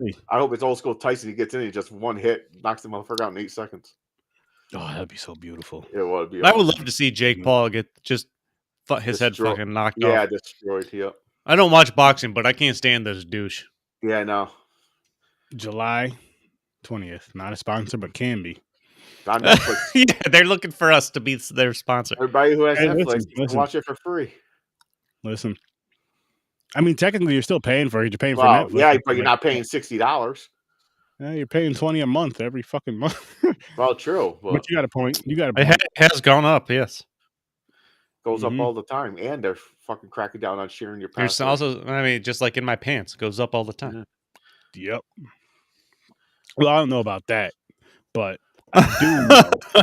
see. I hope it's old school Tyson. He gets in, he just one hit, knocks the motherfucker out in 8 seconds. Oh, that'd be so beautiful. It would be. I would love to see Jake Paul get just his head Destroyed. fucking knocked Yeah, off. destroyed. Yep. I don't watch boxing, but I can't stand this douche. Yeah, no. July 20th. Not a sponsor, but can be. On Netflix. Yeah, they're looking for us to be their sponsor. Everybody who has Hey, Netflix, listen. watch it for free. Listen. I mean, technically, you're still paying for it. You're paying for Well, Netflix. yeah, but you're not paying $60. Yeah, you're paying $20 a month every fucking month. Well, true. But you got a point. You got a It point. has gone up, yes. Goes up all the time, and they're fucking cracking down on sharing your There's password. also, I mean, just like in my pants, it goes up all the time. Yep. Well, I don't know about that, but I do know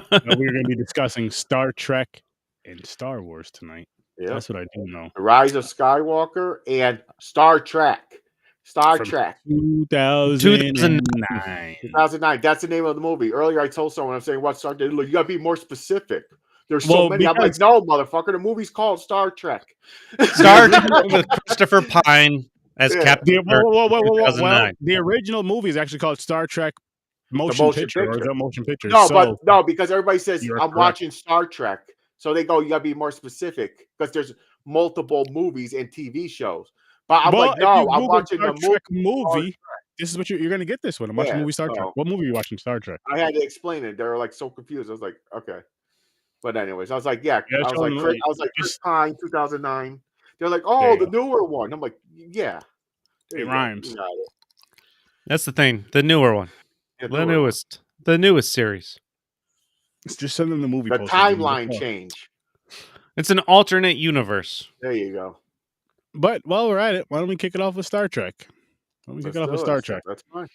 that we're going to be discussing Star Trek and Star Wars tonight. Yeah. That's what I do know. The Rise of Skywalker and Star Trek. Star Trek. 2009. 2009. That's the name of the movie. Earlier, I told someone, I'm saying, what Star Trek? You got to be more specific. There's so many. I'm like, no, motherfucker. The movie's called Star Trek. Star Trek with Christopher Pine as Captain Kirk. Well, the original movie is actually called Star Trek Motion Picture. Or is that Motion Picture? No, because everybody says I'm watching Star Trek. So they go, you got to be more specific because there's multiple movies and TV shows. But I'm like, no, I'm watching a movie. This is what you're going to get this one. I'm watching movie Star Trek. What movie are you watching Star Trek? I had to explain it. They were like so confused. I was like, okay. But anyways, I was like, I was like, First Time, 2009. They're like, oh, the newer one. I'm like, yeah. It rhymes. That's the thing. The newer one. Yeah, the newest series. It's just something the movie. The timeline change. It's an alternate universe. There you go. But while we're at it, why don't we kick it off with Star Trek? Trek? That's fine.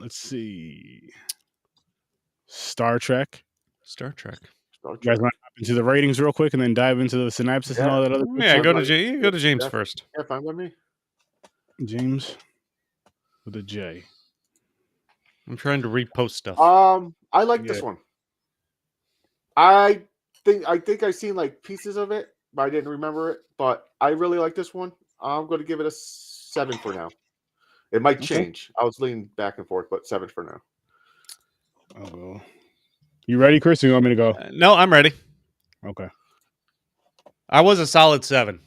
Let's see. Star Trek. Star Trek. You guys want to hop into the ratings real quick and then dive into the synopsis and all that other? Yeah, go to James first. Yeah, fine with me. James with a J. I'm trying to repost stuff. I like this one. I think I've seen like pieces of it, but I didn't remember it. But I really like this one. I'm going to give it a 7 for now. It might change. I was leaning back and forth, but 7 for now. Oh, you ready, Chris? Or you want me to go? No, I'm ready. Okay. I was a solid 7.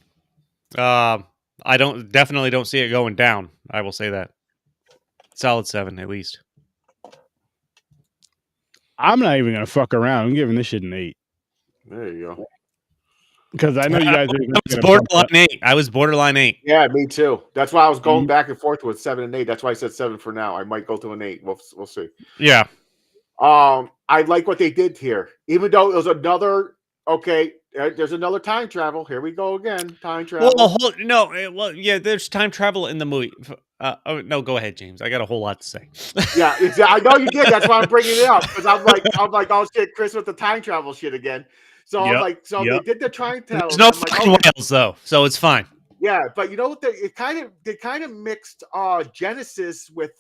I definitely don't see it going down. I will say that. Solid 7 at least. I'm not even gonna fuck around. I'm giving this shit an 8. There you go. Because I know you guys I was borderline 8. Yeah, me too. That's why I was going back and forth with 7 and 8. That's why I said 7 for now. I might go to an 8. We'll see. Yeah. I like what they did here, even though it was another. Okay, there's another time travel. Here we go again. Time travel. There's time travel in the movie. No, go ahead, James. I got a whole lot to say. Yeah, I know you did. That's why I'm bringing it up because I'm like, oh shit, Chris with the time travel shit again. So I'm like, they did the time travel. There's no fucking whales though, so it's fine. Yeah, but you know what? They kind of mixed Genesis with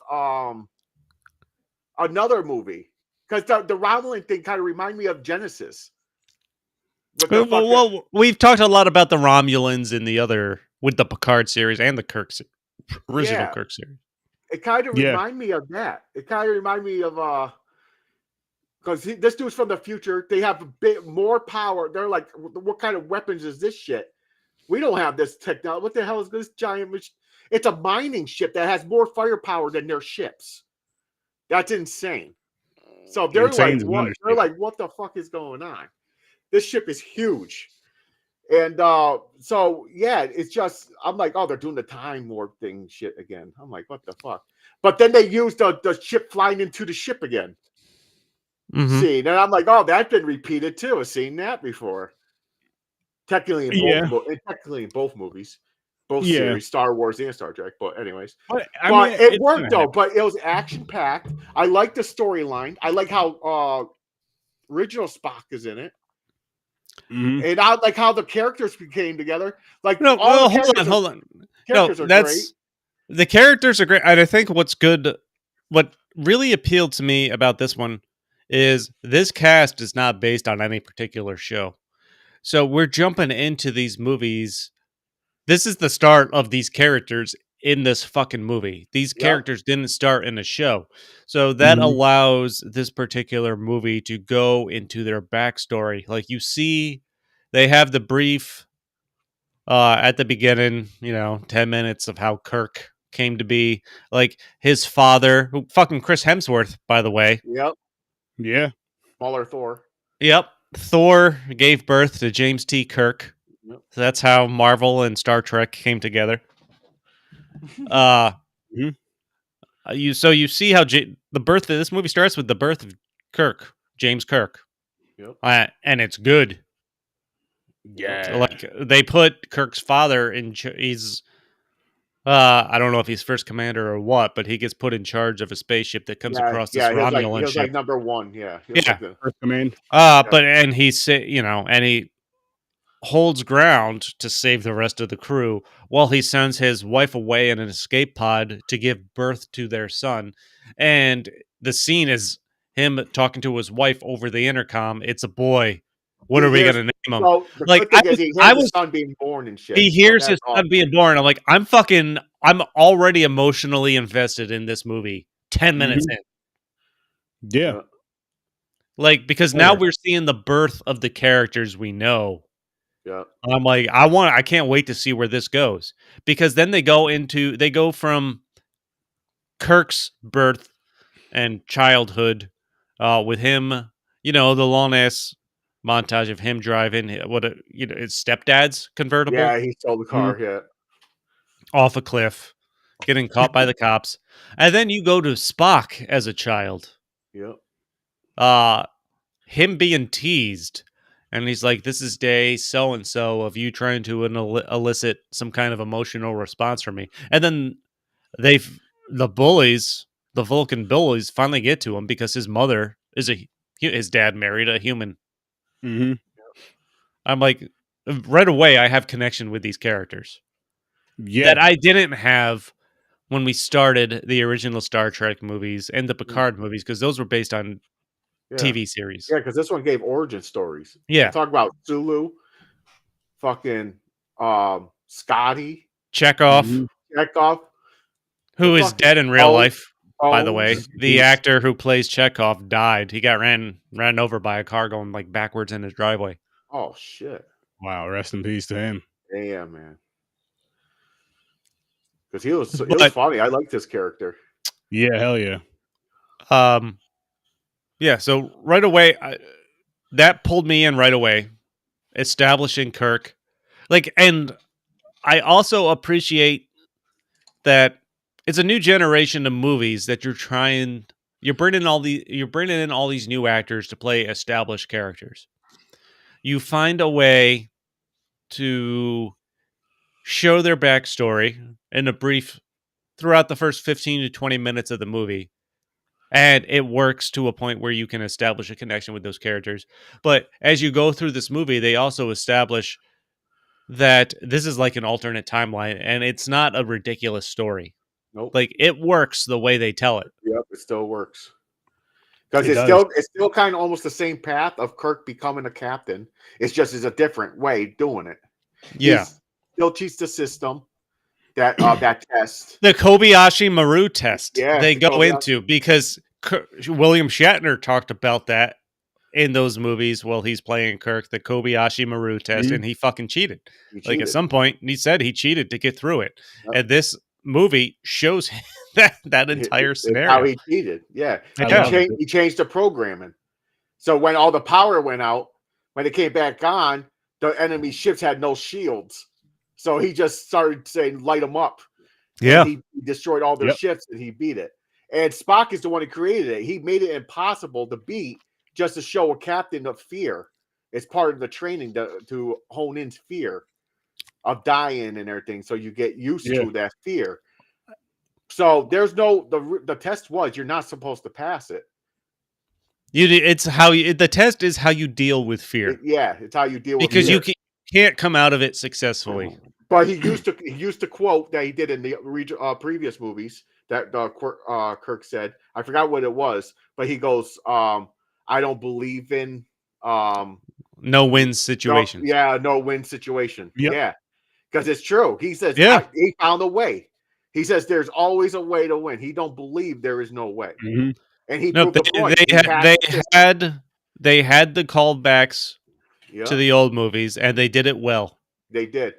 another movie because the Romulan thing kind of reminded me of Genesis. Well, we've talked a lot about the Romulans in the other with the Picard series and the Kirk original Kirk series. It kind of reminded me of that. It kind of reminded me of because this dude's from the future. They have a bit more power. They're like, what kind of weapons is this shit? We don't have this technology. What the hell is this giant machine? It's a mining ship that has more firepower than their ships. That's insane. So they're like, what? They're like, what the fuck is going on? This ship is huge. And it's just, I'm like, oh, they're doing the time warp thing shit again. I'm like, what the fuck? But then they used the ship flying into the ship again. Mm-hmm. Scene. And I'm like, oh, that's been repeated too. I've seen that before. Technically in both movies. Both series, Star Wars and Star Trek. But anyways. But it worked though. But it was action-packed. I like the storyline. I like how original Spock is in it. Mm-hmm. And I like how the characters came together. Like, hold on. Characters are great. The characters are great. And I think what really appealed to me about this one is this cast is not based on any particular show. So we're jumping into these movies. This is the start of these characters in this fucking movie. These Yep. characters didn't start in a show. So that allows this particular movie to go into their backstory. Like you see, they have the brief at the beginning, 10 minutes of how Kirk came to be. Like his father, who fucking Chris Hemsworth, by the way. Yep. Yeah. Smaller Thor. Yep. Thor gave birth to James T. Kirk. Yep. So that's how Marvel and Star Trek came together. You see how the birth of this movie starts with the birth of Kirk, James Kirk. Yep. And it's good. Yeah. So, like they put Kirk's father in. He's I don't know if he's first commander or what, but he gets put in charge of a spaceship that comes across this Romulan he was ship. like number one. Yeah. First command. But and he holds ground to save the rest of the crew while he sends his wife away in an escape pod to give birth to their son. And the scene is him talking to his wife over the intercom. It's a boy. What are we going to name him? So the Like, good thing is he hears his son being born and shit. He hears his son being born. I'm like, I'm already emotionally invested in this movie 10 minutes in. Yeah. Like, because now we're seeing the birth of the characters we know. Yeah. I'm like, I can't wait to see where this goes. Because then they go from Kirk's birth and childhood with him, the long ass montage of him driving his stepdad's convertible. Yeah, he stole the car, off a cliff, getting caught by the cops. And then you go to Spock as a child. Yep. Him being teased. And he's like, this is day so-and-so of you trying to elicit some kind of emotional response from me. And then the Vulcan bullies finally get to him because his mother his dad married a human. Mm-hmm. I'm like, right away, I have connection with these characters. Yeah. That I didn't have when we started the original Star Trek movies and the Picard movies, because those were based on TV series. Yeah, because this one gave origin stories. Yeah. Talk about Sulu, fucking Scotty. Chekhov. Who is dead in real life, by the way. The actor who plays Chekhov died. He got ran over by a car going like backwards in his driveway. Oh, shit. Wow, rest in peace to him. Yeah, man. Because he was funny. I liked this character. Yeah, hell yeah. Yeah, so right away, that pulled me in right away, establishing Kirk. Like, and I also appreciate that it's a new generation of movies that you're bringing in all these new actors to play established characters. You find a way to show their backstory in a brief throughout the first 15 to 20 minutes of the movie. And it works to a point where you can establish a connection with those characters. But as you go through this movie, they also establish that this is like an alternate timeline, and it's not a ridiculous story. Nope. Like, it works the way they tell it. Yep, it still works. Because it's still kind of almost the same path of Kirk becoming a captain. It's a different way doing it. Yeah. He still cheats the system. That test, the Kobayashi Maru test, they go into, because William Shatner talked about that in those movies while he's playing Kirk, the Kobayashi Maru test, and he fucking cheated. Like at some point, he said he cheated to get through it, and this movie shows that entire scenario. How he cheated, he changed the programming. So when all the power went out, when it came back on, the enemy ships had no shields. So he just started saying, light them up. Yeah. And he destroyed all their ships and he beat it. And Spock is the one who created it. He made it impossible to beat just to show a captain of fear. It's part of the training to hone in fear of dying and everything. So you get used to that fear. So there's the test was, you're not supposed to pass it. The test is how you deal with fear. It's how you deal with fear. Because you can't come out of it successfully. But he used to quote that he did in the previous movies that Kirk said. I forgot what it was, but he goes, "I don't believe in no win situation." No win situation. Yep. Yeah, because it's true. He says, he found a way. He says there's always a way to win. He don't believe there is no way. Mm-hmm. And he No, proved the point. they had the callbacks Yep, to the old movies, and they did it well. they did.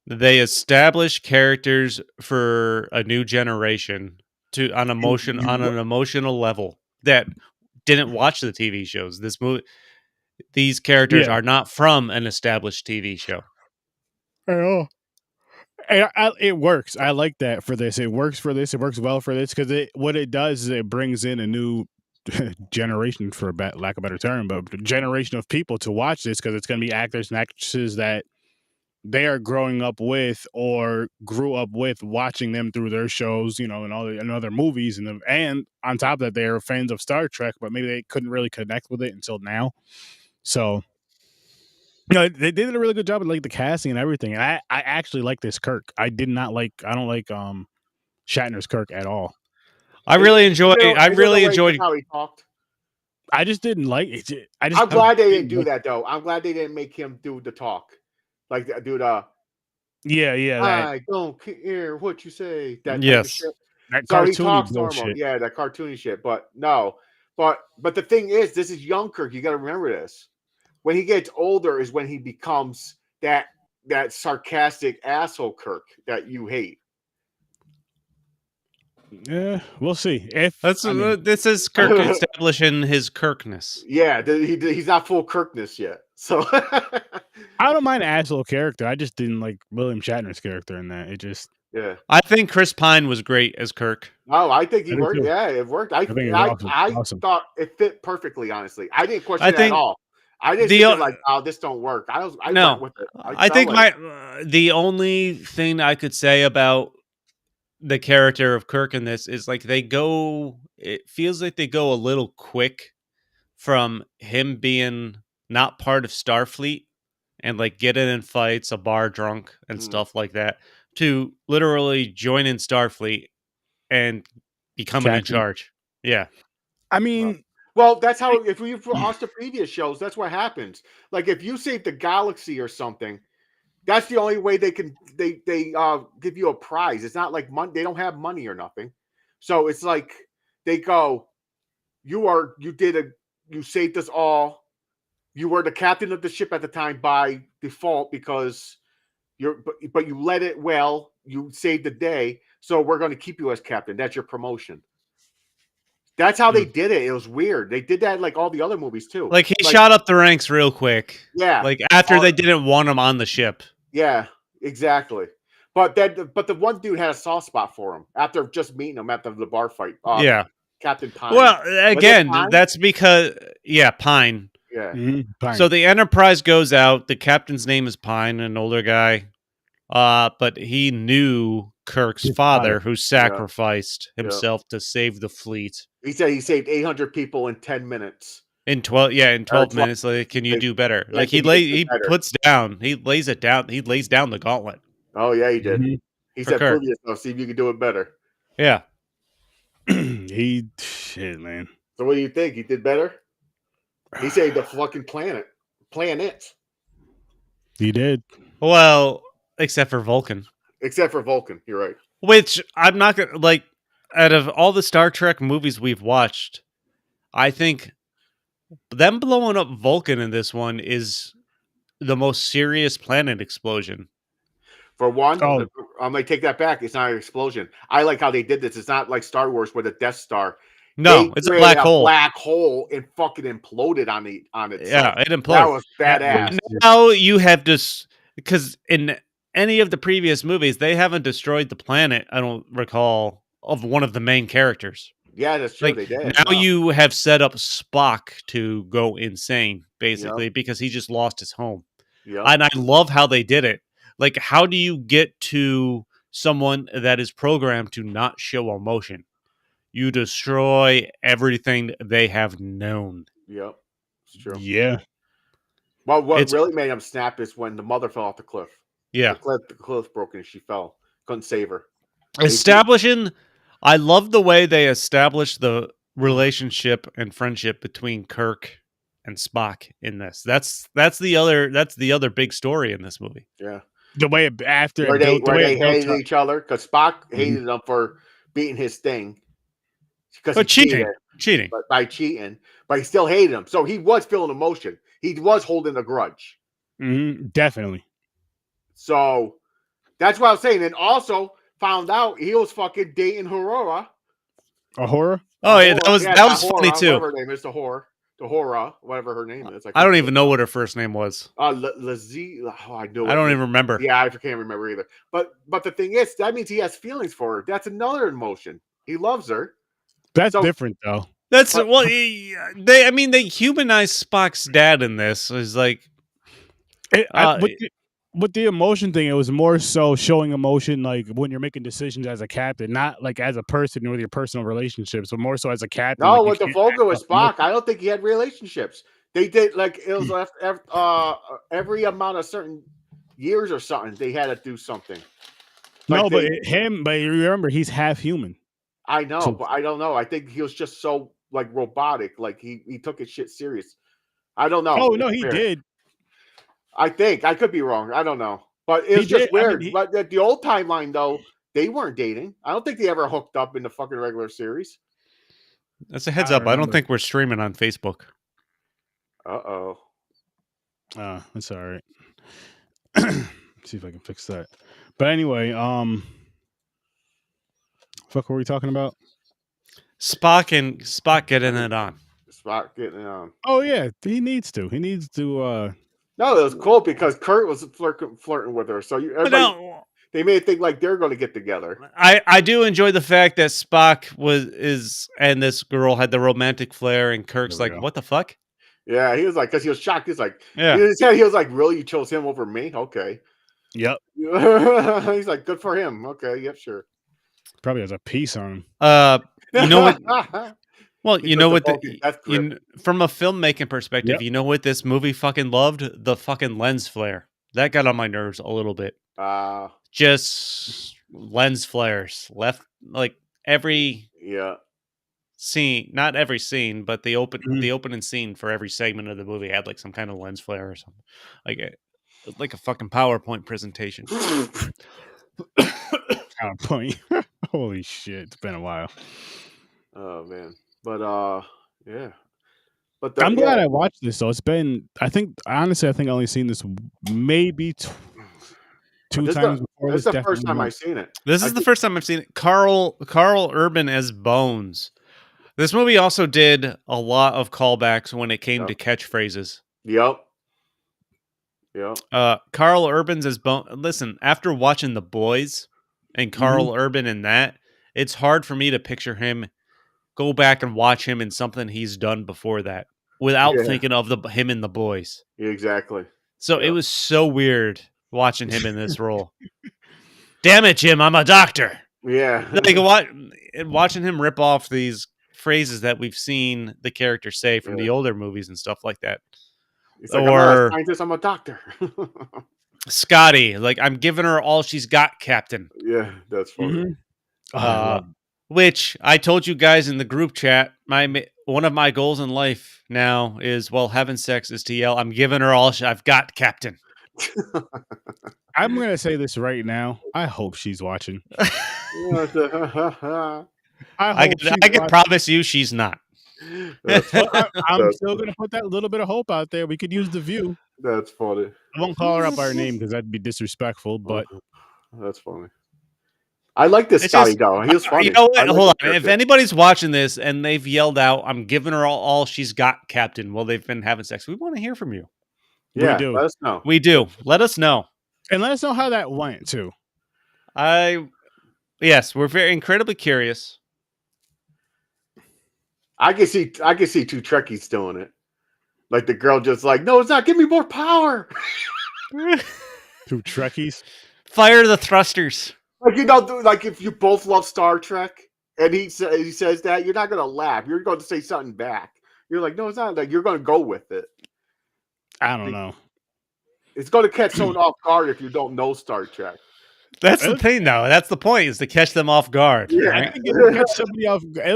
They established characters for a new generation on an emotional level that didn't watch the TV shows. These characters are not from an established TV show. Oh. It works. I like that for this. It works for this. It works well for this because what it does is it brings in a new generation, for lack of a better term, but generation of people to watch this because it's going to be actors and actresses that they are growing up with or grew up with, watching them through their shows, and other movies, and on top of that, they are fans of Star Trek, but maybe they couldn't really connect with it until now. So. They did a really good job with the casting and everything. And I actually like this Kirk. I don't like Shatner's Kirk at all. I really enjoyed how he talked. I just didn't like it. I'm glad they didn't do that though. I'm glad they didn't make him do the talk. Like dude, yeah. I don't care what you say. That yes. That so he talks normal. Yeah, that cartoony shit. But no. But the thing is, this is young Kirk. You gotta remember this. When he gets older is when he becomes that sarcastic asshole Kirk that you hate. Yeah, we'll see. This is Kirk establishing his Kirkness. Yeah, he's not full Kirkness yet. So I don't mind asshole character. I just didn't like William Shatner's character in that. It just I think Chris Pine was great as Kirk. Oh, I think he worked. Yeah, it worked. I awesome. thought it fit perfectly. Honestly, I didn't question it at all. I didn't think like, oh, this don't work. I went with it. I think the only thing I could say about the character of Kirk in this is it feels like they go a little quick from him being not part of Starfleet and getting in fights, a bar drunk and stuff like that, to literally joining Starfleet and becoming in charge. Yeah. I mean, well, that's how, if we watch the previous shows, that's what happens. Like if you save the galaxy or something, that's the only way they give you a prize. It's not like money. They don't have money or nothing. So it's like they go, you saved us all. You were the captain of the ship at the time by default because but you led it well. You saved the day. So we're going to keep you as captain. That's your promotion. That's how they did it. It was weird. They did that like all the other movies too. Like he shot up the ranks real quick. Yeah. Like after they didn't want him on the ship. Yeah, exactly. But the one dude had a soft spot for him after just meeting him after the bar fight. Captain Pine. Well, again, that's because Pine. Yeah. Pine. So the Enterprise goes out. The captain's name is Pine, an older guy. But he knew Kirk's father, who sacrificed himself to save the fleet. He said he saved 800 people in 10 minutes. In 12 minutes, like, can you do better? Like he lays down the gauntlet. Oh yeah, he did. Mm-hmm. He said, "Prove yourself. See if you can do it better." Yeah. Shit, man. So what do you think? He did better? He saved the fucking planet. He did. Well, except for Vulcan. You're right. Which I'm not gonna like. Out of all the Star Trek movies we've watched, I think them blowing up Vulcan in this one is the most serious planet explosion. For one, I'm going to take that back. It's not an explosion. I like how they did this. It's not like Star Wars with a Death Star. No, it's a black hole. Black hole and fucking imploded on it. Yeah, it imploded. That was badass. Now you have this because in any of the previous movies, they haven't destroyed the planet. I don't recall of one of the main characters. Yeah, that's true. They did. Now you have set up Spock to go insane, basically, because he just lost his home. Yeah, and I love how they did it. Like, how do you get to someone that is programmed to not show emotion? You destroy everything they have known. Yep, it's true. Yeah. Well, what really made him snap is when the mother fell off the cliff. Yeah, the cliff broke and she fell. Couldn't save her. I love the way they established the relationship and friendship between Kirk and Spock in this. That's the other big story in this movie. Yeah. The way after where it built, they hated each other because Spock hated him for beating his thing because he cheating, but by cheating, but he still hated him. So he was feeling emotion. He was holding a grudge. Definitely. So that's what I was saying. And also found out he was fucking dating Aurora. Ahura? Oh yeah, that was funny too. Whatever her name is, Tahora, whatever her name is. I don't even know what her first name was. I knew it. I don't even remember. Yeah, I can't remember either. But the thing is, that means he has feelings for her. That's another emotion. He loves her. That's different though. That's they humanized Spock's dad in this. It's like with the emotion thing, it was more so showing emotion like when you're making decisions as a captain, not like as a person with your personal relationships, but more so as a captain. No, like with the Vogel with Spock, I don't think he had relationships. They did like it was every amount of certain years or something. They had to do something. Like but you remember he's half human. I know, but I don't know. I think he was just so like robotic. Like he took his shit serious. I don't know. Oh no, he did. I think I could be wrong. I don't know, but it was just weird. But at the old timeline, though, they weren't dating. I don't think they ever hooked up in the fucking regular series. That's a heads up. I don't think we're streaming on Facebook. That's all right. See if I can fix that. But anyway, fuck, were we talking about? Spock getting it on. Spock getting it on. Oh yeah, he needs to. He needs to. No, it was cool because Kirk was flirting with her. So they made it think like they're going to get together. I do enjoy the fact that Spock and this girl had the romantic flair, and Kirk's like, "What the fuck?" Yeah, he was like, because he was shocked. He's like, yeah. He was like, "Really, you chose him over me? Okay." Yep. He's like, "Good for him." Okay, yep, sure. Probably has a piece on him. You know what? Well, you know what? From a filmmaking perspective, you know what this movie fucking loved? The fucking lens flare. That got on my nerves a little bit. Just lens flares left, like every scene, not every scene, but the opening scene for every segment of the movie had like some kind of lens flare or something, like a fucking PowerPoint presentation. PowerPoint. Holy shit! It's been a while. Oh man. But yeah. But I'm glad I watched this. So it's been. I think honestly, I only seen this maybe two times before. This is the first time I've seen it. This is the first time I've seen it. Carl Urban as Bones. This movie also did a lot of callbacks when it came to catchphrases. Yep. Carl Urban's as Bones. Listen, after watching The Boys and Carl Urban in that, it's hard for me to picture him. Go back and watch him in something he's done before that without thinking of him in The Boys. Yeah, exactly. So it was so weird watching him in this role. Damn it, Jim! I'm a doctor. Yeah. Like watching him rip off these phrases that we've seen the character say from the older movies and stuff like that. It's like, I'm not a scientist, I'm a doctor. Scotty, like, I'm giving her all she's got, Captain. Yeah, that's funny. Which I told you guys in the group chat, one of my goals in life now is, well, having sex is to yell, I'm giving her all I've got, Captain. I'm going to say this right now. I hope she's watching. I can promise you she's not. I'm still going to put that little bit of hope out there. We could use the view. That's funny. I won't call her up by her name because that'd be disrespectful, but that's funny. I like this Scotty though. He was funny. You know what? Hold on. If anybody's watching this and they've yelled out, I'm giving her all she's got, Captain, while they've been having sex, we want to hear from you. Yeah, we do. Let us know. We do. Let us know. And let us know how that went too. Yes, we're very incredibly curious. I can see two Trekkies doing it. Like the girl just like, no, it's not. Give me more power. Two Trekkies. Fire the thrusters. Like, like if you both love Star Trek and he says that, you're not going to laugh. You're going to say something back. You're like, no, it's not. Like, you're going to go with it. I don't know. It's going to catch someone off guard if you don't know Star Trek. That's the thing, though. That's the point, is to catch them off guard. Yeah, right? I think it'll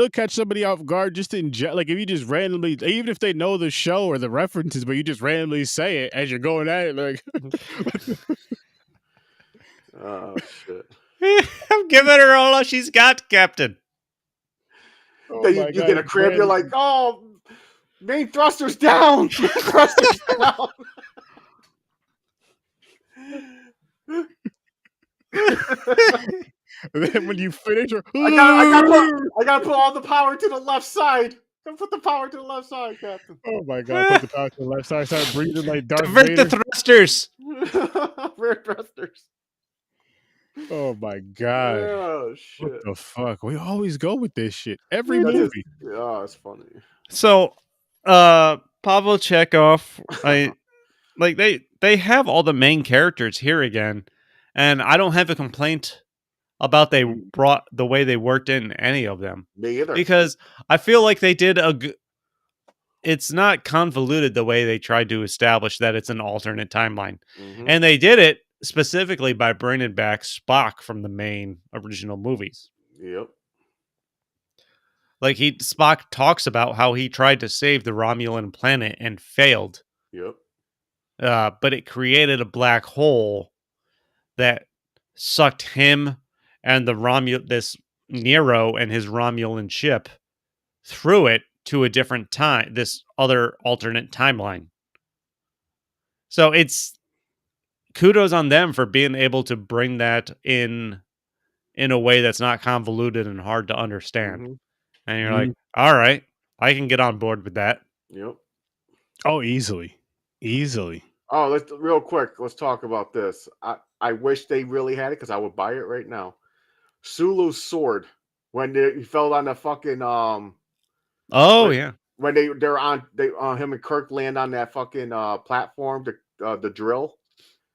catch somebody off guard just in like if you just randomly, even if they know the show or the references, but you just randomly say it as you're going at it, like. Oh shit! I'm giving her all she's got, Captain. Oh Then my you God, get a cramp. You're like, oh, main thrusters down. Main thrusters down. And then when you finish, I gotta put all the power to the left side. Put the power to the left side, Captain. oh my God, put the power to the left side, start breathing like Darth Divert the Vader. thrusters. Rear thrusters. Oh my God. Oh What shit! the fuck? We always go with this shit. Every That's movie. oh, it's funny. So, Pavel Chekhov, they have all the main characters here again, and I don't have a complaint about they brought the way they worked in any of them. Me either. Because I feel like they did it's not convoluted the way they tried to establish that it's an alternate timeline. And they did it specifically by bringing back Spock from the main original movies. Yep. Like Spock talks about how he tried to save the Romulan planet and failed. Yep. But it created a black hole that sucked him and this Nero and his Romulan ship through it to a different time, this other alternate timeline. So it's kudos on them for being able to bring that in a way that's not convoluted and hard to understand. And you're like, all right, I can get on board with that. Yep. Oh, easily. Oh, let's real quick. Let's talk about this. I wish they really had it because I would buy it right now. Sulu's sword when he fell on the fucking yeah. When they're on him and Kirk land on that fucking platform, the drill,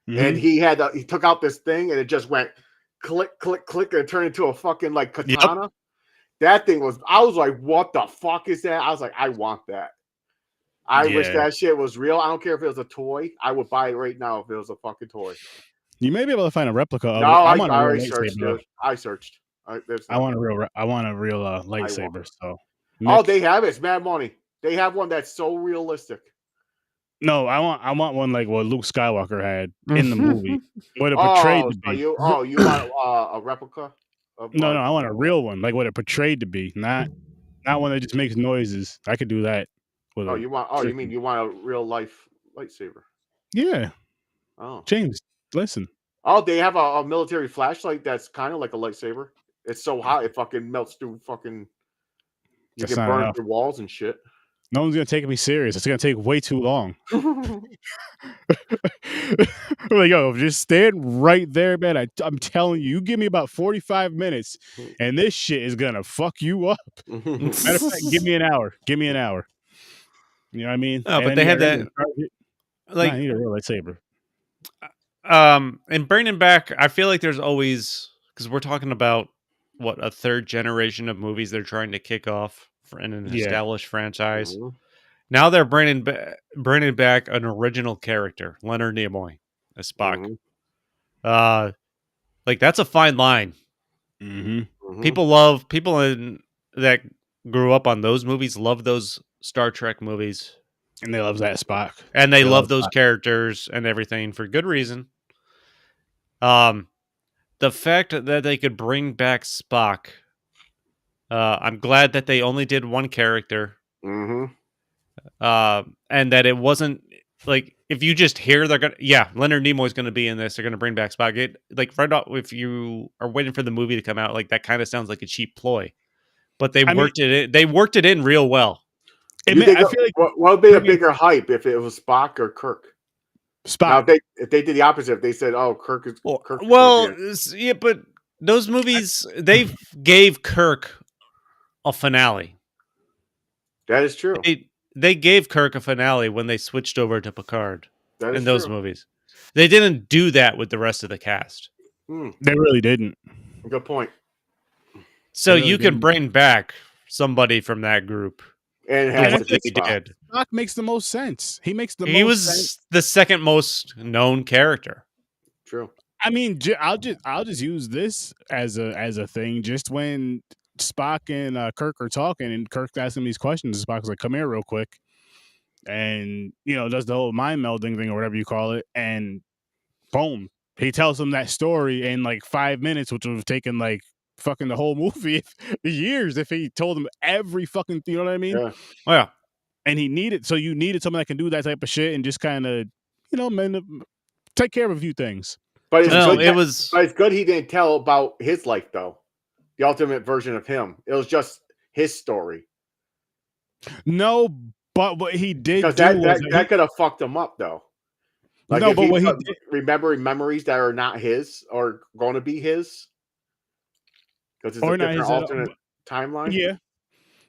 and he took out this thing and it just went click click click and it turned into a fucking like katana. Yep. That thing I was like, what the fuck is that? I was like, I want that. I wish that shit was real. I don't care if it was a toy. I would buy it right now if it was a fucking toy. You may be able to find a replica of it. I already searched it. I searched. I want a real lightsaber. So Nick, they have it. It's mad money. They have one that's so realistic. No, I want one like what Luke Skywalker had in the movie. What it portrayed to be. You want a replica? No, I want a real one, like what it portrayed to be, not one that just makes noises. I could do that. You mean you want a real life lightsaber? Yeah. Oh, James, listen. Oh, they have a military flashlight that's kind of like a lightsaber. It's so hot it fucking melts through fucking. You can burn through walls and shit. No one's gonna take me serious. It's gonna take way too long. Like, yo, just stand right there, man. I'm telling you, give me about 45 minutes, and this shit is gonna fuck you up. Matter of fact, give me an hour. You know what I mean? Oh, but they had that. Like, I need a real lightsaber. And bringing back, I feel like there's always, because we're talking about a third generation of movies they're trying to kick off for an established franchise. Now they're bringing back an original character, Leonard Nimoy as Spock. Like that's a fine line. People that grew up on those movies love those Star Trek movies, and they love that Spock, and they love those characters and everything for good reason. The fact that they could bring back Spock, I'm glad that they only did one character. And that it wasn't like if you just hear Leonard Nimoy's gonna be in this, they're gonna bring back Spock. Right off, if you are waiting for the movie to come out, like that kind of sounds like a cheap ploy. But they worked it in real well. I feel like what would be a bigger hype if it was Spock or Kirk? Spock. Now, if they did the opposite, if they said, "Oh, Kirk is Kirk." Yeah, but those movies they gave Kirk a finale. That is true. They gave Kirk a finale when they switched over to Picard in those true. movies. They didn't do that with the rest of the cast. They really didn't. Good point. So you can bring back somebody from that group. And they did. Spock makes the most sense. He was the second most known character. True. I mean, I'll just use this as a thing. Just when Spock and Kirk are talking, and Kirk's asking these questions, Spock's like, "Come here, real quick," and does the whole mind melding thing or whatever you call it, and boom, he tells him that story in like 5 minutes, which would have taken like fucking the whole movie years if he told him every fucking, you know what I mean? Yeah. Oh, yeah. And you needed someone that can do that type of shit and just kind of, you know, take care of a few things. But it's No, good. it was. But it's good he didn't tell about his life though. The ultimate version of him. It was just his story. No, but what he did Because do that could have fucked him up though. Like no, if but what he he's did, remembering memories that are not his or going to be his. Because it's or a not different his, alternate timeline. yeah.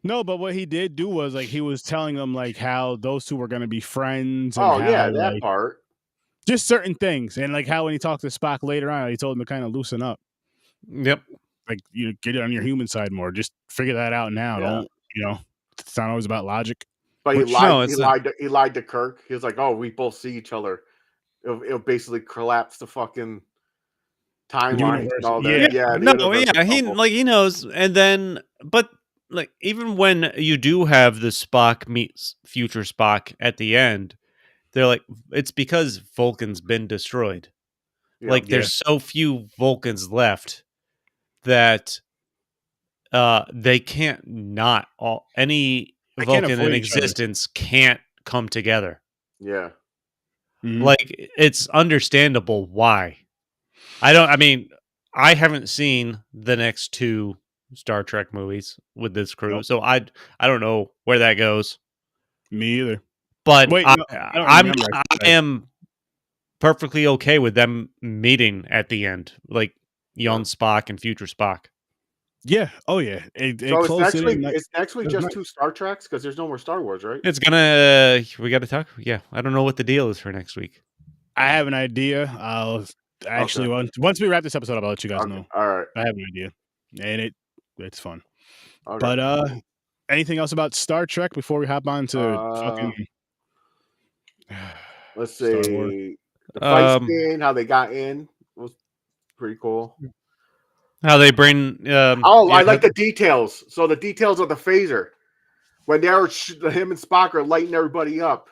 No, but what he did do was like he was telling them like how those two were gonna be friends and Oh how yeah, that like part. just certain things, and like how when he talked to Spock later on, he told him to kind of loosen up, Yep. like you know, get it on your human side more. Just figure that out now. Yeah. Don't, you know, it's not always about logic. But he Which- lied. no, he it's lied. He lied to Kirk. He was like, "Oh, we both see each other." It'll basically collapse the fucking timeline and Universe, all that. yeah. Yeah, the no, universe yeah, is awful. he knows, and then but like even when you do have the Spock meets future Spock at the end, they're like it's because Vulcan's been destroyed. Yeah. Like there's so few Vulcans left that they can't not all any They can't Vulcan in avoid each other. existence can't come together. Yeah. Mhm. Like it's understandable why. I mean, I haven't seen the next 2 Star Trek movies with this crew, Nope. so I don't know where that goes. Me either. But Wait, no, I don't remember, I I am perfectly okay with them meeting at the end, like young Spock and future Spock. Yeah. Oh yeah. It So it's closed it in. Like, next week that's just nice. 2 Star Treks because there's no more Star Wars, right? It's gonna we got to talk. Yeah, I don't know what the deal is for next week. I have an idea. I'll actually once we wrap this episode up, I'll let you guys Okay. know. All right. I have an idea, and it's fun. Okay. But anything else about Star Trek before we hop on to fucking? Let's Star Wars. see. The fight scene, how they got in was pretty cool. How they bring? I like the details. So the details of the phaser when they were him and Spock are lighting everybody up.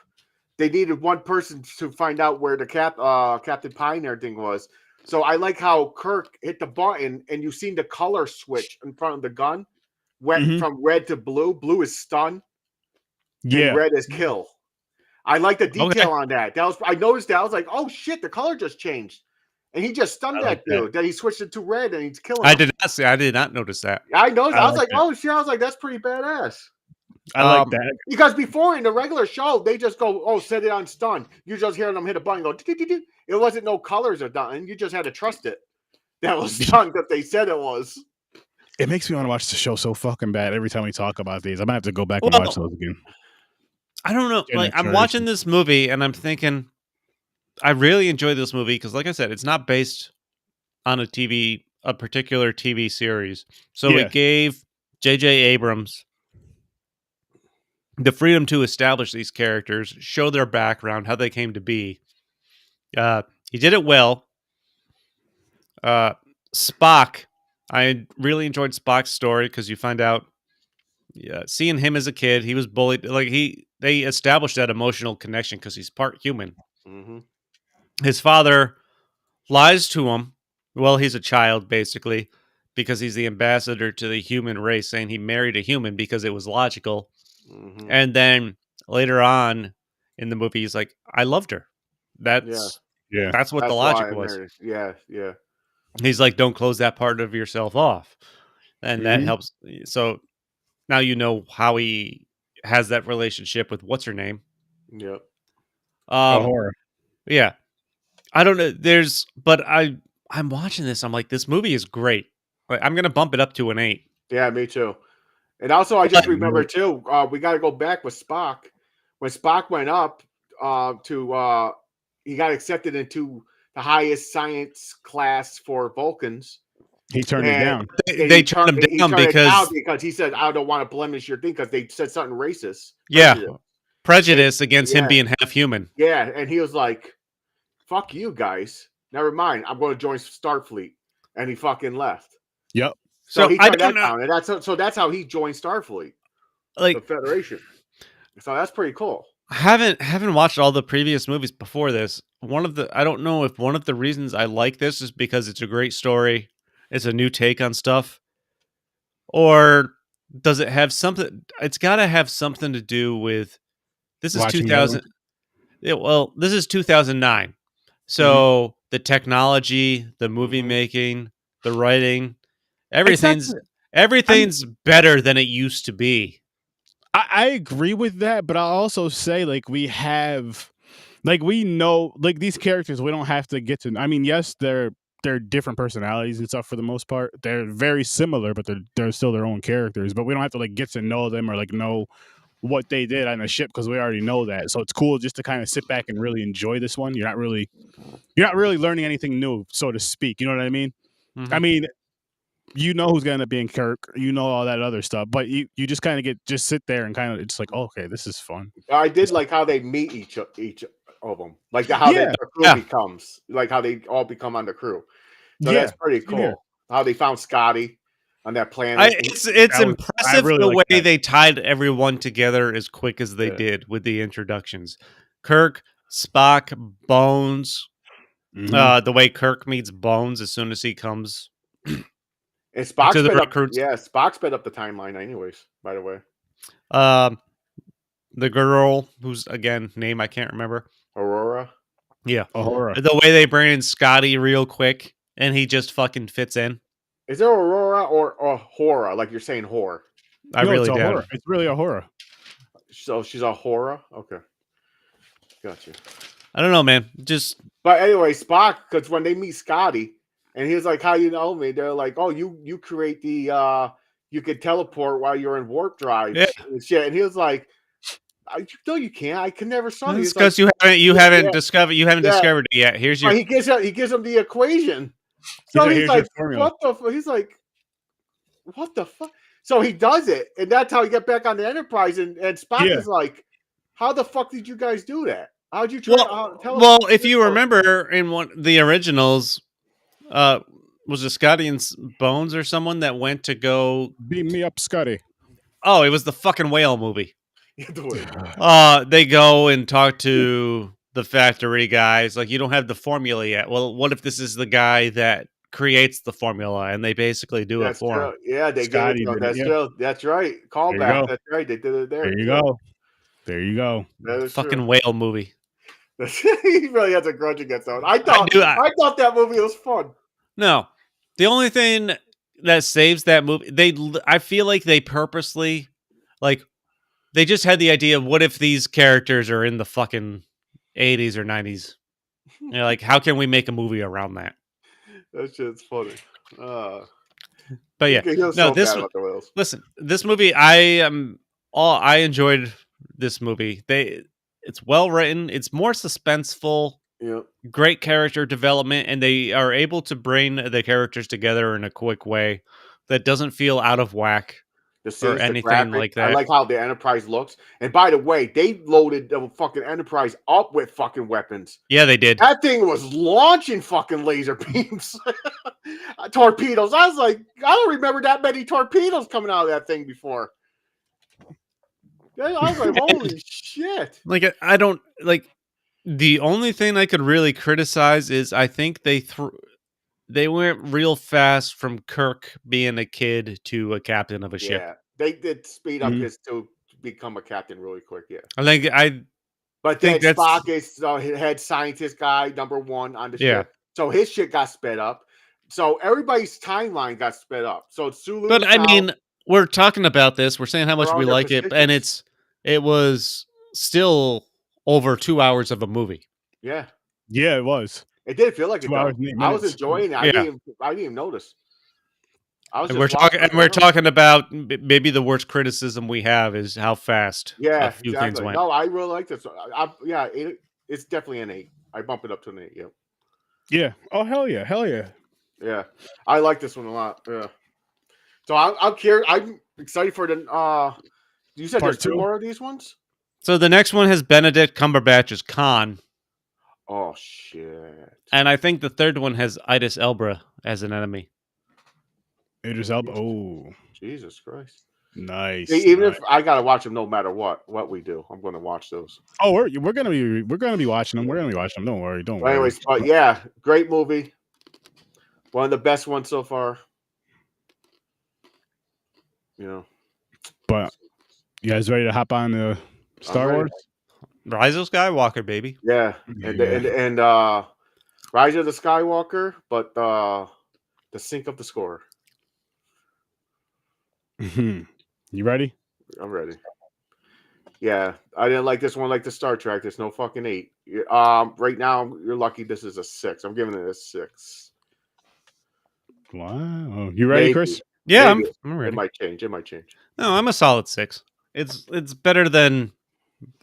They needed one person to find out where the Captain Pine and everything was. So I like how Kirk hit the button and you seen the color switch in front of the gun, went from red to blue. Blue is stun, Yeah. and red is kill. I like the detail on that. I noticed that. I was like, oh shit, the color just changed. And he just stunned that dude. Then he switched it to red and he's killing him. I did not notice that. I noticed. I was like, that. oh shit. I was like, that's pretty badass. I like that. Because before in the regular show, they just go, oh, set it on stun. You just hear them hit a button, go, "Dee-dee-dee-dee." It wasn't no colors or nothing. You just had to trust it. That was stun that they said it was. It makes me want to watch the show so fucking bad every time we talk about these. I might have to go back and watch those again. I don't know. Like I'm watching this movie and I'm thinking, I really enjoy this movie because, like I said, it's not based on a particular TV series. So it gave J.J. Abrams the freedom to establish these characters, show their background, how they came to be. He did it well. Spock, I really enjoyed Spock's story because you find out, seeing him as a kid, he was bullied. Like they established that emotional connection because he's part human. Mm-hmm. His father lies to him. Well, he's a child, basically, because he's the ambassador to the human race, saying he married a human because it was logical. Mm-hmm. And then later on in the movie, he's like, I loved her. That's what the logic was. Yeah. He's like, don't close that part of yourself off. And that helps. So now you know how he has that relationship with what's her name. Yep. Horror. Yeah. I don't know. But I'm watching this. I'm like, this movie is great. Like, I'm going to bump it up to an 8. Yeah, me too. And also, I just remember too, we got to go back with Spock. When Spock went up he got accepted into the highest science class for Vulcans. He turned it down. They turned him down because he said, I don't want to blemish your thing because they said something racist. Prejudice against him being half human. Yeah, and he was like, fuck you guys. Never mind. I'm going to join Starfleet. And he fucking left. Yep. So he turned that down. And that's how he joined Starfleet. Like the Federation. So that's pretty cool. I haven't watched all the previous movies before this. I don't know if one of the reasons I like this is because it's a great story. It's a new take on stuff. Or does it have something? It's got to have something to do with this is Watching the other 2000. Well, this is 2009. Mm-hmm. So the technology, the movie making, the writing, everything's better than it used to be. I agree with that, but I also say like we know like these characters we don't have to get to. I mean, yes, they're different personalities and stuff for the most part. They're very similar, but they're still their own characters. But we don't have to like get to know them or like know what they did on the ship because we already know that. So it's cool just to kind of sit back and really enjoy this one. You're not really learning anything new, so to speak. You know what I mean? Mm-hmm. I mean, you know who's gonna be in Kirk, you know all that other stuff, but you just kind of just sit there and kind of it's like, oh, okay, this is fun. I did like how they meet each of them, like how their crew becomes, like how they all become on the crew. So that's pretty cool. Yeah. How they found Scotty on that planet. It's impressive the way they tied everyone together as quick as they did with the introductions. Kirk, Spock, Bones. The way Kirk meets Bones as soon as he comes. And Spock sped up, Spock sped up the timeline anyways, by the way. The girl whose, again, name I can't remember. Aurora? Yeah. Aurora. The way they bring in Scotty real quick, and he just fucking fits in. Is there Aurora or Hora, like you're saying whore? I really doubt it. It's really a horror. So she's a Hora? Okay. Gotcha. I don't know, man. But anyway, Spock, because when they meet Scotty, and he was like, "How you know me?" They're like, "Oh, you create the you could teleport while you're in warp drive and shit." And he was like, "No, you can't. I can never saw you." It's because you haven't discovered it yet. Here's your. He gives him the equation. So he's like, "What the?" He's like, "What the fuck?" So he does it, and that's how he get back on the Enterprise. And Spock is like, "How the fuck did you guys do that? How'd you try?" Well, if you remember in the originals. Was it Scotty and Bones or someone that went to go beam me up, Scotty? Oh, it was the fucking whale movie. They go and talk to the factory guys. Like, you don't have the formula yet. Well, what if this is the guy that creates the formula, and they basically do it for him? Yeah, they get it. That's right. Call back. That's right. They did it there. There you go. There you go. Fucking whale movie. He really has a grudge against that one. I thought that movie was fun. No, the only thing that saves that movie, I feel like they purposely, like, they just had the idea of what if these characters are in the fucking 80s or 90s? Like, how can we make a movie around that? That shit's funny. But yeah, no, listen, this movie, I enjoyed this movie. It's well written. It's more suspenseful. Yeah. Great character development, and they are able to bring the characters together in a quick way that doesn't feel out of whack or anything like that. I like how the Enterprise looks. And by the way, they loaded the fucking Enterprise up with fucking weapons. Yeah, they did. That thing was launching fucking laser beams, torpedoes. I was like, I don't remember that many torpedoes coming out of that thing before. I was like, holy shit. Like, I don't, like, the only thing I could really criticize is I think they went real fast from Kirk being a kid to a captain of a ship. Yeah, they did speed up this to become a captain really quick, yeah. But then Spock is head scientist guy, #1 on the ship. So his shit got sped up. So everybody's timeline got sped up. So Sulu. But I mean, we're talking about this. We're saying how much we like it, and it was still over 2 hours of a movie. Yeah. Yeah, it was. It did feel like 2 hours. I was enjoying it. I didn't even notice. We're talking about maybe the worst criticism we have is how fast a few things went. No, I really like this. It's definitely an 8. I bump it up to an 8. Yeah. Yeah. Oh, hell yeah. Hell yeah. Yeah. I like this one a lot. Yeah. So I'm curious. I'm excited for the. You said there's 2 more of these ones? So the next one has Benedict Cumberbatch as Khan. Oh, shit. And I think the third one has Idris Elba as an enemy. Idris Elba? Oh. Jesus Christ. Nice. Even nice. if I gotta watch them, no matter what we do, I'm gonna watch those. Oh, we're gonna be watching them. We're gonna be watching them. Don't worry. Don't Well, worry. anyways, but yeah, great movie. One of the best ones so far. You know. But you guys ready to hop on the Star Wars? Rise of Skywalker, baby. Yeah, and Rise of the Skywalker, but the sync of the score. You ready? I'm ready. Yeah, I didn't like this one like the Star Trek. There's no fucking 8. Right now you're lucky. This is a 6. I'm giving it a 6. Wow. You ready, Maybe. Chris? Yeah, Maybe. I'm ready. It might change. No, I'm a solid 6. It's better than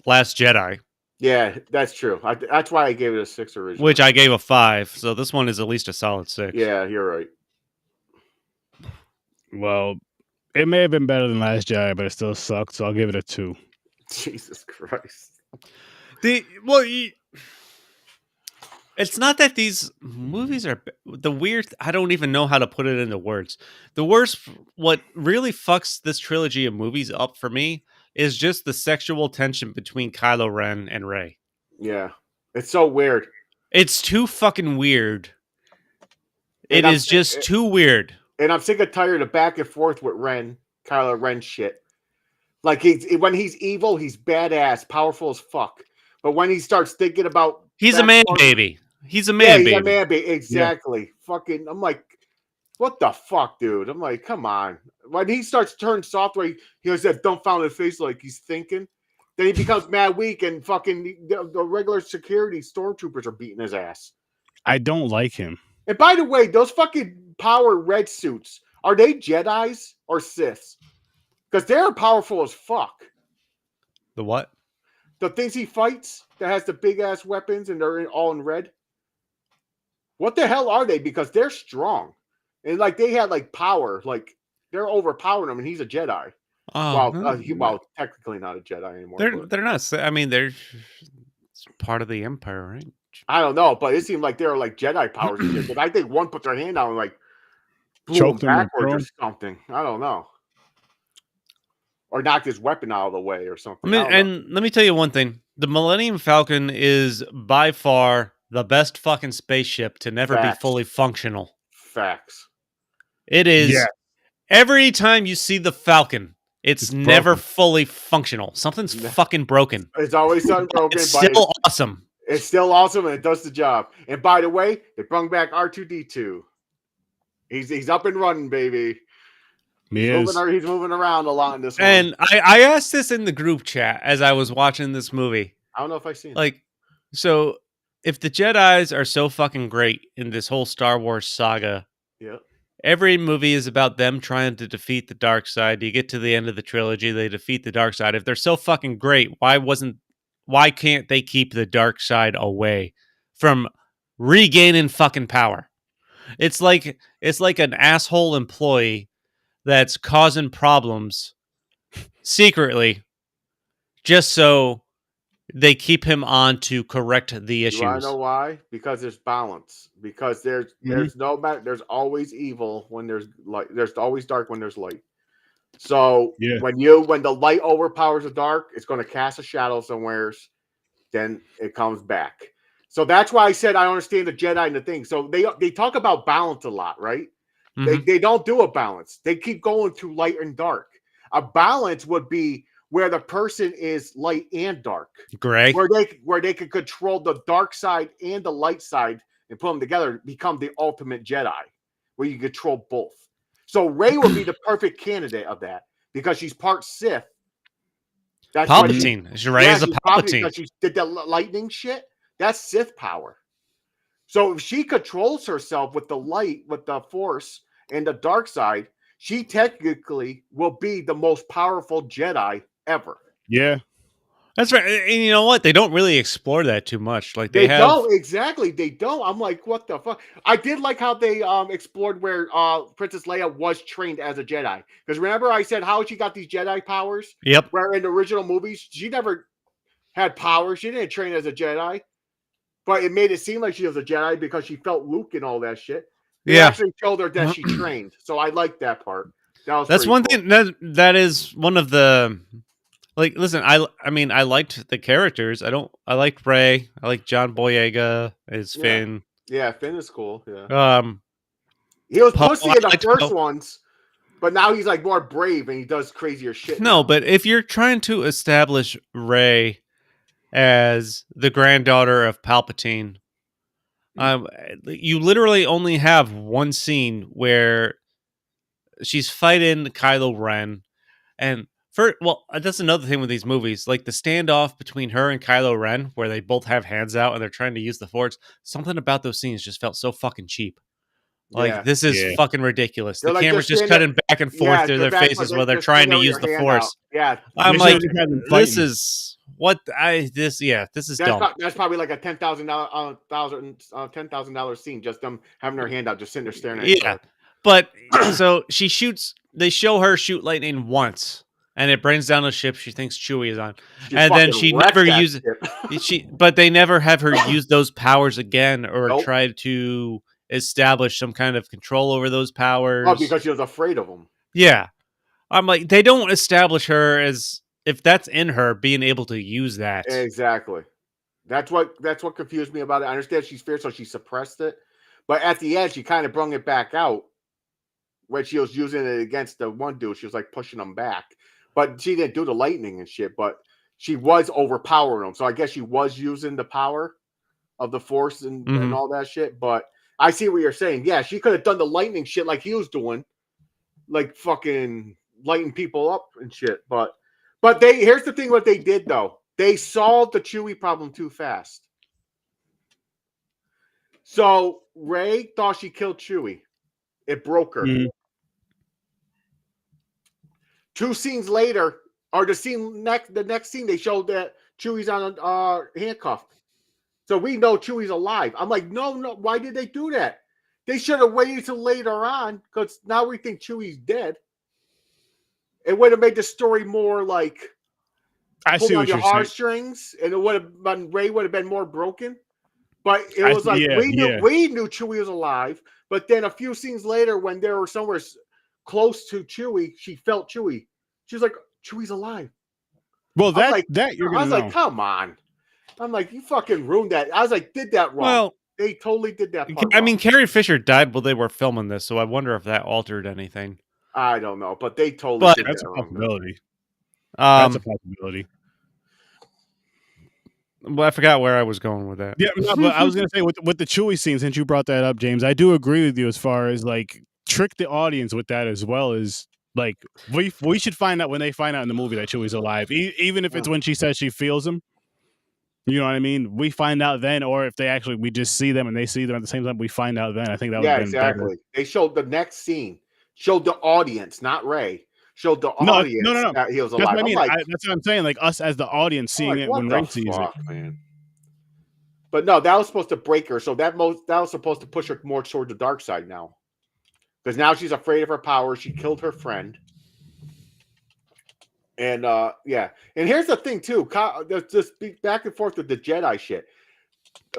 Last Jedi. Yeah, that's true. That's why I gave it a 6 originally. Which I gave a 5. So this one is at least a solid 6. Yeah, you're right. Well, it may have been better than Last Jedi, but it still sucked. So I'll give it a 2. Jesus Christ. It's not that these movies are the weird. I don't even know how to put it into words. The worst, what really fucks this trilogy of movies up for me is just the sexual tension between Kylo Ren and Rey. Yeah, it's so weird. It's too fucking weird. It is just too weird. And I'm sick and tired of back and forth with Kylo Ren shit. Like when he's evil, he's badass, powerful as fuck. But when he starts thinking about he's a man baby. He's a man baby. He's a man baby. Exactly. Yeah. Fucking, I'm like, what the fuck, dude? I'm like, come on. When he starts to turn soft, where he has that dumbfounded face like he's thinking, then he becomes mad weak and fucking the regular security stormtroopers are beating his ass. I don't like him. And by the way, those fucking power red suits, are they Jedis or Siths? Because they're powerful as fuck. The what? The things he fights that has the big ass weapons and they're all in red. What the hell are they? Because they're strong. And like they had like power. Like they're overpowering him and he's a Jedi. Oh, well, technically not a Jedi anymore. They're not. I mean, they're part of the Empire, right? I don't know, but it seemed like they were like Jedi powers and shit. But I think one put their hand out and like blew him backwards or something. I don't know. Or knocked his weapon out of the way or something. And let me tell you one thing. The Millennium Falcon is by far the best fucking spaceship to never be fully functional. Facts. It is. Yeah. Every time you see the Falcon, it's never fully functional. Something's fucking broken. It's always something broken. It's still awesome. It's still awesome and it does the job. And by the way, they brought back R2-D2. He's up and running, baby. He's moving around a lot in this one. And I asked this in the group chat as I was watching this movie. I don't know if I've seen it. Like, so if the Jedis are so fucking great in this whole Star Wars saga, every movie is about them trying to defeat the dark side. You get to the end of the trilogy, they defeat the dark side. If they're so fucking great, why can't they keep the dark side away from regaining fucking power? It's like an asshole employee that's causing problems secretly just so they keep him on to correct the issues. You want to know why? Because there's balance. Because there's always evil when there's light. There's always dark when there's light. So when the light overpowers the dark, it's going to cast a shadow somewheres. Then it comes back. So that's why I said I understand the Jedi and the thing. So they talk about balance a lot, right? Mm-hmm. They don't do a balance. They keep going to light and dark. A balance would be where the person is light and dark. Greg. Where they can control the dark side and the light side and put them together, become the ultimate Jedi, where you control both. So Rey would be the perfect candidate of that because she's part Sith. That's Palpatine. Rey is a Palpatine. Because she did the lightning shit. That's Sith power. So if she controls herself with the light, with the Force, and the dark side, she technically will be the most powerful Jedi ever. Yeah. That's right. And you know what? They don't really explore that too much. Like they don't. Exactly. They don't. I'm like, what the fuck? I did like how they explored where Princess Leia was trained as a Jedi. Because remember I said how she got these Jedi powers? Yep. Where in the original movies, she never had powers. She didn't train as a Jedi. But it made it seem like she was a Jedi because she felt Luke and all that shit. They actually told her that she trained. So I like that part. That's one thing that is one of the like. Listen, I mean, I liked the characters. I liked Rey. I like John Boyega as Finn. Yeah, Finn is cool. Yeah. He was Poe, pussy in the first ones, but now he's like more brave and he does crazier shit. No, but if you're trying to establish Rey as the granddaughter of Palpatine, you literally only have one scene where she's fighting Kylo Ren, and that's another thing with these movies, like the standoff between her and Kylo Ren, where they both have hands out and they're trying to use the Force. Something about those scenes just felt so fucking cheap. Like, this is fucking ridiculous. The camera's just cutting back and forth through their faces while they're trying to use the Force. Yeah, I'm like, this is what this is dumb. That's probably like a $10,000 scene, just them having their hand out, just sitting there staring at each other. But so she shoots. They show her shoot lightning once, and it brings down a ship she thinks Chewie is on, and then she never uses. But they never have her use those powers again, or try to establish some kind of control over those powers. Oh, because she was afraid of them. Yeah, I'm like, they don't establish her as, if that's in her, being able to use that. Exactly. That's what confused me about it. I understand she's fierce, so she suppressed it, but at the end, she kind of brung it back out when she was using it against the one dude. She was like pushing him back, but she didn't do the lightning and shit. But she was overpowering him, so I guess she was using the power of the Force and all that shit. But I see what you're saying. Yeah, she could have done the lightning shit like he was doing, like fucking lighting people up and shit. But here's the thing: what they did though, they solved the Chewie problem too fast. So Rey thought she killed Chewie. It broke her. 2 scenes later, or the next scene, they showed that Chewie's on handcuffed. So we know Chewie's alive. I'm like, no, why did they do that? They should have waited till later on, because now we think Chewie's dead. It would have made the story more like pull on your heartstrings, and it would have been, Rey would have been more broken. But it was we knew Chewie was alive. But then a few scenes later, when they were somewhere close to Chewie, she felt Chewie. She was like, Chewie's alive. Well, I was like, come on. I'm like, you fucking ruined that. I was like, did that wrong. Well, they totally did that part wrong. Mean, Carrie Fisher died while they were filming this, so I wonder if that altered anything. I don't know, but they totally did that's that a wrong. Possibility. That's a possibility. Well, I forgot where I was going with that. Yeah, no, but I was going to say, with the Chewie scene, since you brought that up, James, I do agree with you as far as, like, trick the audience with that, as well as, like, we should find out when they find out in the movie that Chewie's alive, even if it's when she says she feels him. You know what I mean? We find out then, or if we just see them and they see them at the same time, we find out then. I think that would have been exactly. Better. They showed the next scene, showed the audience, not Rey. Showed the audience that he was alive. That's what I mean. That's what I'm saying. Like, us as the audience seeing it when Rey sees it. Man. But no, that was supposed to break her. So that was supposed to push her more toward the dark side now, because now she's afraid of her power. She killed her friend. And and here's the thing too. Just back and forth with the Jedi shit.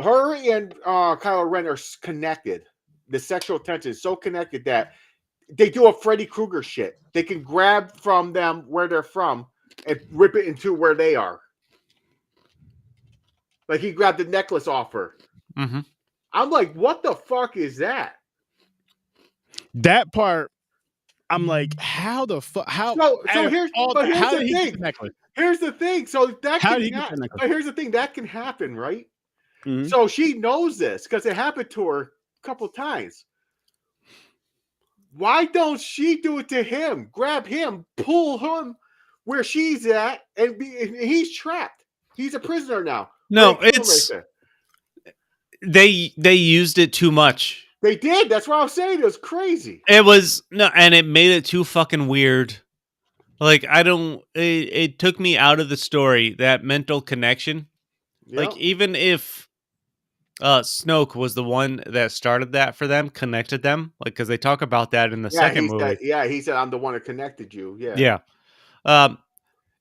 Her and Kylo Ren are connected. The sexual tension is so connected that they do a Freddy Krueger shit. They can grab from them where they're from and rip it into where they are. Like, he grabbed the necklace off her. Mm-hmm. I'm like, what the fuck is that? That part. I'm like, how the fuck? How? So here's the thing. Here's the thing. So that here's the thing that can happen, right? Mm-hmm. So she knows this because it happened to her a couple times. Why don't she do it to him? Grab him, pull him where she's at, and he's trapped. He's a prisoner now. No, they used it too much. They did. That's what I was saying. It was crazy. It was and it made it too fucking weird. Like, it took me out of the story, that mental connection. Yep. Like, even if Snoke was the one that started that for them, connected them, like, because they talk about that in the second movie. He said, I'm the one that connected you. Yeah.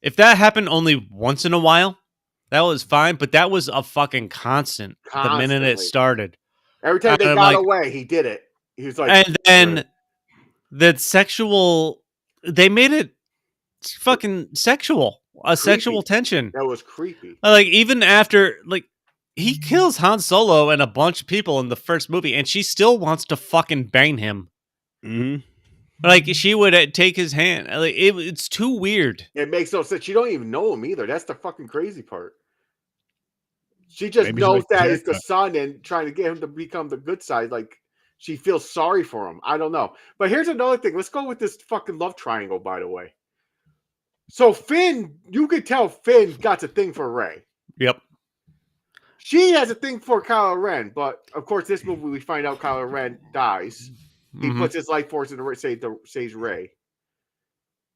If that happened only once in a while, that was fine, but that was a fucking constant. The minute it started. Every time they got away, he did it. He was like, and then the sexual they made it fucking sexual, sexual Creepy. tension. That was creepy. Like even after he kills Han Solo and a bunch of people in the first movie, and she still wants to fucking bang him. Mm-hmm. Like she would take his hand. Like it's too weird. It makes no sense. She don't even know him either. That's the fucking crazy part. She just Maybe she knows likes his that it's the haircut. son and trying to get him to become the good side. Like she feels sorry for him. I don't know. But here's another thing. Let's go with this fucking love triangle, by the way. So Finn, you could tell Finn got a thing for Rey. Yep. She has a thing for Kylo Ren, but of course, this movie we find out Kylo Ren dies. He puts his life force into saves Rey.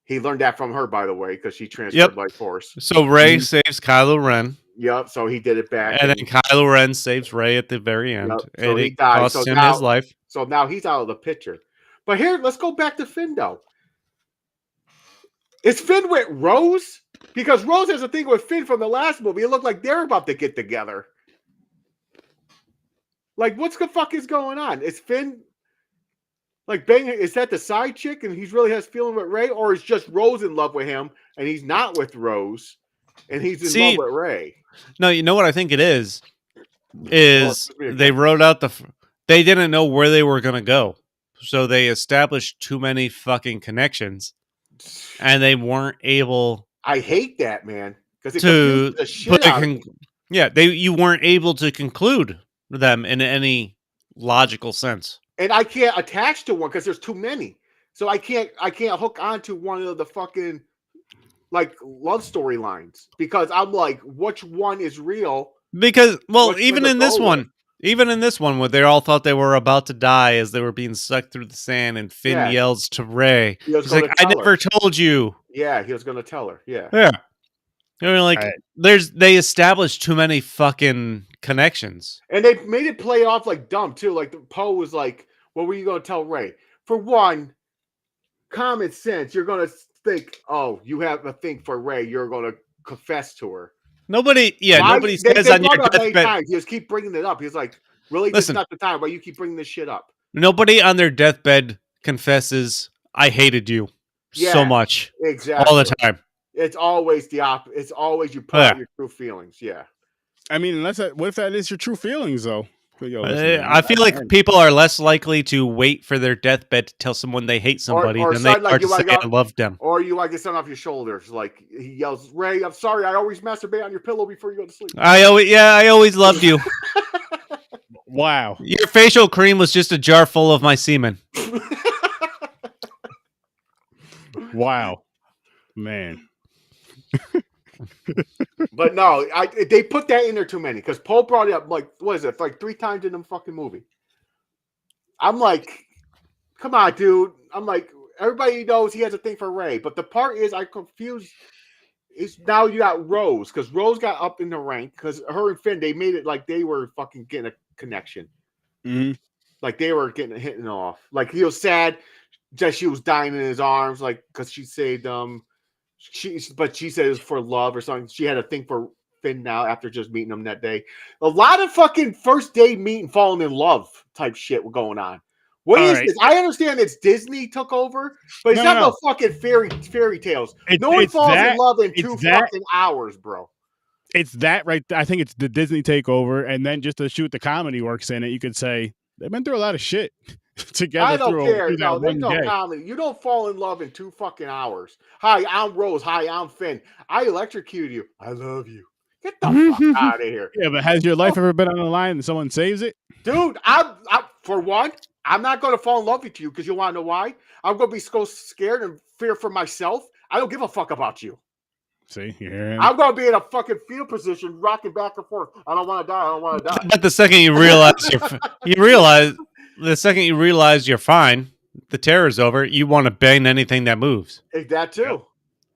He learned that from her, by the way, because she transferred life force. So Rey saves Kylo Ren. Yep. So he did it back, and then Kylo Ren saves Rey at the very end. Yep, so and he it died. costs So him now, his life. So now he's out of the picture. But here, let's go back to Finn, though. Is Finn with Rose? Because Rose has a thing with Finn from the last movie. It looked like they're about to get together. Like, what's the fuck is going on? Is Finn like banging? Is that the side chick and he's really has feeling with Rey, or is just Rose in love with him and he's not with Rose and he's in love with Rey? No, you know what I think it is. They wrote out they didn't know where they were gonna go, so they established too many fucking connections, and they weren't able. I hate that, man, because it confuses the shit out of me. Yeah, you weren't able to conclude them in any logical sense. And I can't attach to one because there's too many. So I can't hook onto one of the fucking like love storylines because I'm like, which one is real? Because even in this one, where they all thought they were about to die as they were being sucked through the sand, and Finn yells to Rey, he's like, "I never told you." Yeah, he was gonna tell her. Yeah. Yeah. I mean, like, they established too many fucking connections, and they made it play off like dumb too. Like Poe was like, "What were you going to tell Rey?" For one, common sense, you're going to think, "Oh, you have a thing for Rey. You're going to confess to her." Nobody says on your deathbed. He just keep bringing it up. He's like, "Really, this is not the time." Why you keep bringing this shit up? Nobody on their deathbed confesses, "I hated you so much." Exactly. All the time. It's always the opposite. It's always you put out your true feelings. Yeah. I mean, what if that is your true feelings, though? Yo, listen, I feel like people are less likely to wait for their deathbed to tell someone they hate somebody than they are to say I love them. Or you like get something off your shoulders. Like he yells, "Rey, I'm sorry. I always masturbate on your pillow before you go to sleep." I always loved you. Wow. Your facial cream was just a jar full of my semen. Wow. Man. But no, they put that in there too many because Poe brought it up like, what is it, like 3 times in the fucking movie. I'm like, come on, dude. I'm like, everybody knows he has a thing for Rey, but the part is I confused. Is now you got Rose because Rose got up in the rank because her and Finn, they made it like they were fucking getting a connection. Mm-hmm. Like they were getting hitting off. Like he was sad that she was dying in his arms, like because she saved she said it was for love or something. She had a thing for Finn now after just meeting him that day. A lot of fucking first day meet and falling in love type shit going on. What is this? I understand it's Disney took over, but it's not no fucking fairy tales. No one falls in love in 2 fucking hours, bro. It's that right. I think it's the Disney takeover, and then just to shoot the comedy works in it, you could say they've been through a lot of shit together. I don't care. No, there's no day. comedy. You don't fall in love in 2 fucking hours. Hi, I'm Rose. Hi, I'm Finn. I electrocuted you. I love you. Get the fuck out of here. Yeah, but has your life ever been on the line and someone saves it? Dude, I'm for one, I'm not going to fall in love with you because you want to know why? I'm going to be so scared and fear for myself. I don't give a fuck about you. See, yeah. I'm going to be in a fucking fetal position, rocking back and forth. I don't want to die. I don't want to die. But the second you realize, the second you realize you're fine, the terror's over. You want to bang anything that moves. That too. Yep.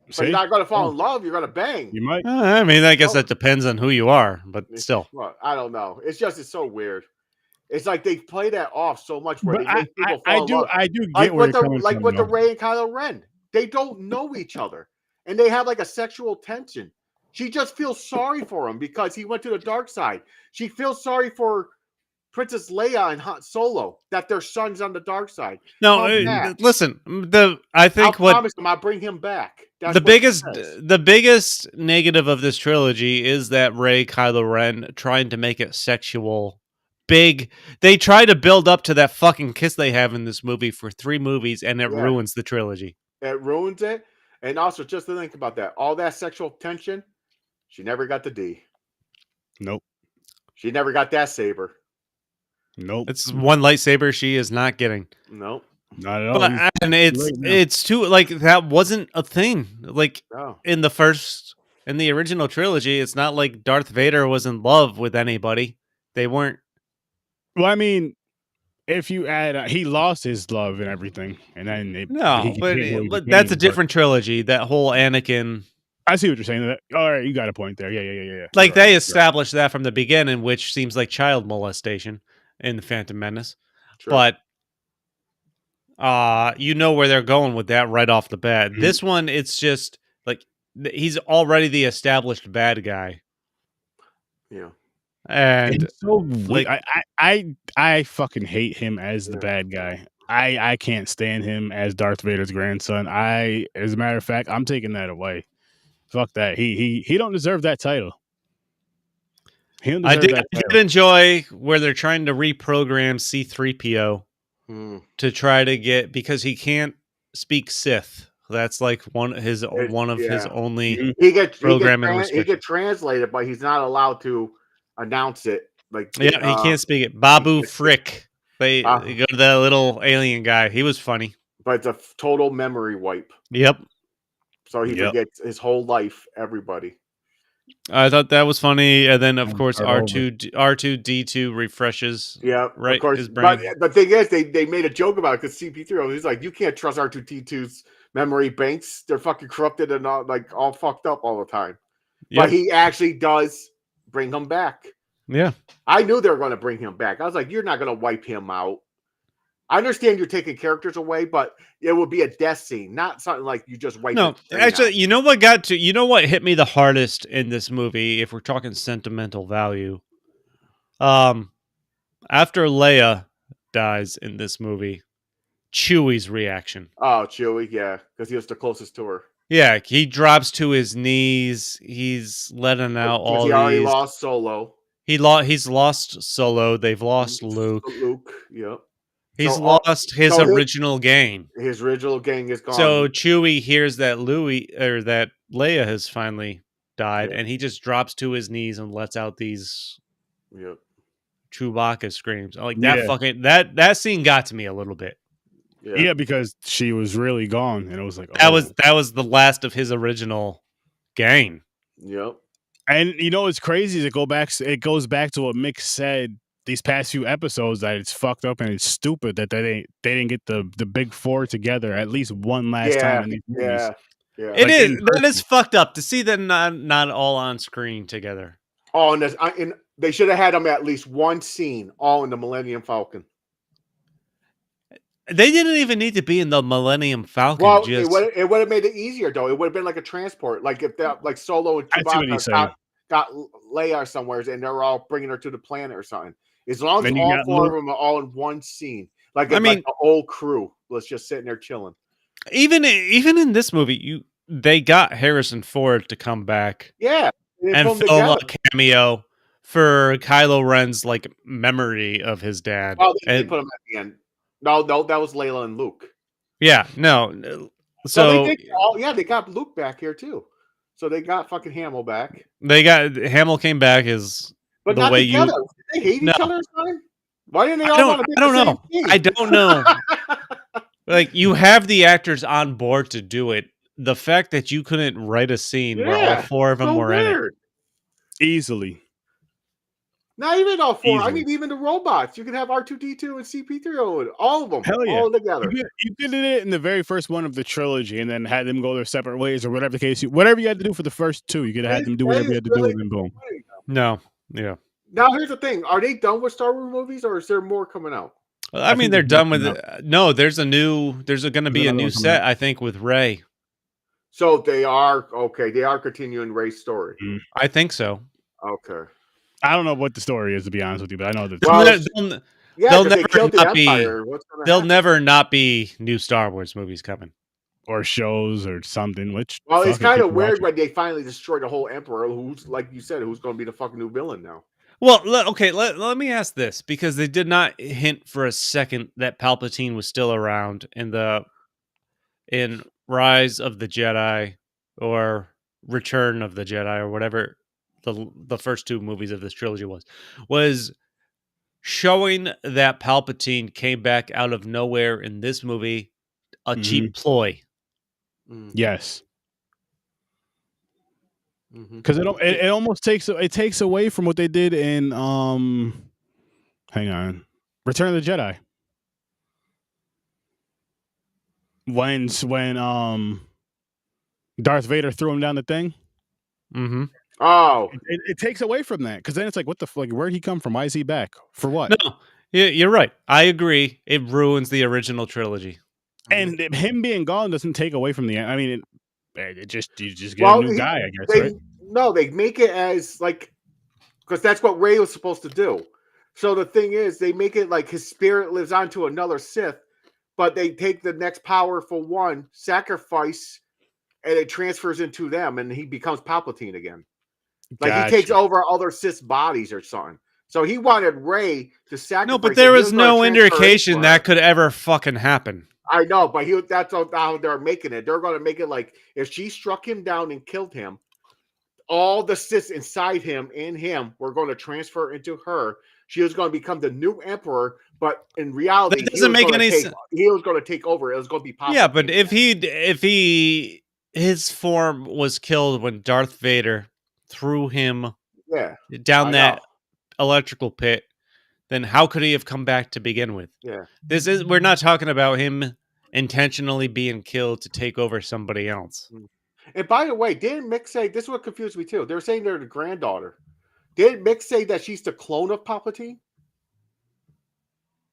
But you're not going to fall in love. You're going to bang. You might. I mean, I guess that depends on who you are, but still. Well, I don't know. It's so weird. It's like they play that off so much where they make people fall in love. I do get where you're coming from. Like with the Rey and Kylo Ren. They don't know each other. And they have like a sexual tension. She just feels sorry for him because he went to the dark side. She feels sorry for Princess Leia and Han Solo that their son's on the dark side. No, listen. I think I'll promise him I'll bring him back. That's the biggest negative of this trilogy is that Rey, Kylo Ren trying to make it sexual. They try to build up to that fucking kiss they have in this movie for 3 movies, and it ruins the trilogy. It ruins it. And also, just to think about that, all that sexual tension, she never got the D. Nope. She never got that saber. Nope. It's one lightsaber she is not getting. Nope. Not at all. But, and it's too, like, that wasn't a thing. Like, in the original trilogy, it's not like Darth Vader was in love with anybody. They weren't. Well, I mean, if you add, he lost his love and everything, and then but that's a different trilogy. That whole Anakin. I see what you're saying. All right, you got a point there. Yeah. Like they established that from the beginning, which seems like child molestation in the Phantom Menace. Sure. But you know where they're going with that right off the bat. Mm-hmm. This one, it's just like he's already the established bad guy. Yeah. And so like I fucking hate him as the bad guy. I can't stand him as Darth Vader's grandson. As a matter of fact, I'm taking that away. Fuck that. He don't deserve that title. I did enjoy where they're trying to reprogram C-3PO to try to get, because he can't speak Sith. That's like one of his only programming restrictions. He get translated, but he's not allowed to announce it. Like he can't speak it. Babu Frick. They go to that little alien guy. He was funny. But it's a total memory wipe. Yep. So he forgets his whole life, everybody. I thought that was funny, and then of course R2D2 refreshes. Yeah, right. Of course. His brain. But the thing is, they made a joke about it because CP3. He's like, you can't trust R2D2's memory banks. They're fucking corrupted and all fucked up all the time. Yep. But he actually does bring him back. Yeah, I knew they were going to bring him back. I was like, you're not going to wipe him out. I understand you're taking characters away, but it would be a death scene, not something like you just wipe. No, actually, out. You know what hit me the hardest in this movie, if we're talking sentimental value. After Leia dies in this movie, Chewie's reaction. Oh, Chewie, yeah, because he was the closest to her. Yeah, he drops to his knees. He's letting out all these. He already lost Solo. He's lost Solo. They've lost Luke. Yep. He's lost his original gang. His original gang is gone. So Chewie hears that that Leia has finally died, and he just drops to his knees and lets out these Chewbacca screams. Like that fucking that scene got to me a little bit. Yeah, because she was really gone, and it was like that was the last of his original gang. Yep. And you know what's crazy is it goes back to what Mick said these past few episodes, that it's fucked up and it's stupid that they didn't get the big four together at least one last time in these movies. Yeah. That is fucked up to see them not all on screen together. Oh, and they should have had them at least one scene all in the Millennium Falcon. They didn't even need to be in the Millennium Falcon. Well, it would have made it easier though. It would have been like a transport, like if that, like Solo and Chewbacca got Leia somewhere, and they're all bringing her to the planet or something. As long as all four of them are all in one scene, like the old crew, let's just sitting there chilling. Even in this movie, they got Harrison Ford to come back, and film a cameo for Kylo Ren's like memory of his dad. Oh, they put him at the end. No, that was Layla and Luke. Yeah, no. So they got Luke back here too. So they got fucking Hamill back. Hamill came back but the way together. Did they hate each other or something? Why didn't they all want to be the same team? I don't know. Like, you have the actors on board to do it. The fact that you couldn't write a scene where all four of them were in it. Easily. Not even all four. I mean, even the robots. You could have R2D2 and CP3, all of them, all together. You did it in the very first one of the trilogy, and then had them go their separate ways, or whatever the case. Whatever you had to do for the first two, you could have had them do whatever you had to do, and then boom. No, yeah. Now here's the thing: are they done with Star Wars movies, or is there more coming out? I mean, they're done with it. No, there's going to be a new set, I think, with Rey. So they are okay. They are continuing Rey's story. I think so. Okay. I don't know what the story is, to be honest with you, but I know that. Well, they'll they killed the Empire. There'll never not be new Star Wars movies coming. Or shows or something, which... Well, it's kind of weird when they finally destroy the whole Emperor, who's, like you said, who's going to be the fucking new villain now. Well, okay, let me ask this, because they did not hint for a second that Palpatine was still around in Rise of the Jedi or Return of the Jedi or whatever the first two movies of this trilogy was showing that Palpatine came back out of nowhere in this movie a cheap ploy. Yes. Because it almost takes away from what they did in hang on, Return of the Jedi. When Darth Vader threw him down the thing. Mm-hmm. Oh, it takes away from that, because then it's like, what the fuck? Where'd he come from? Why is he back? For what? No, you're right. I agree. It ruins the original trilogy. And him being gone doesn't take away from the... I mean, you just get a new guy, I guess, right? No, they make it as like, because that's what Rey was supposed to do. So the thing is, they make it like his spirit lives on to another Sith, but they take the next powerful one, sacrifice, and it transfers into them, and he becomes Palpatine again. Like he takes over other Sith bodies or something. So he wanted Rey to sacrifice. No, but there was no indication that could ever fucking happen. I know, but that's how they're making it. They're going to make it like, if she struck him down and killed him, all the Sith inside him and him were going to transfer into her. She was going to become the new Emperor, but in reality, that doesn't make any sense. He was going to take over. It was going to be Palpatine. Yeah, but if his form was killed when Darth Vader threw him down that electrical pit, then how could he have come back to begin with? Yeah. We're not talking about him intentionally being killed to take over somebody else. And by the way, didn't Mick say, this is what confused me too, they're saying they're the granddaughter. Did Mick say that she's the clone of Palpatine?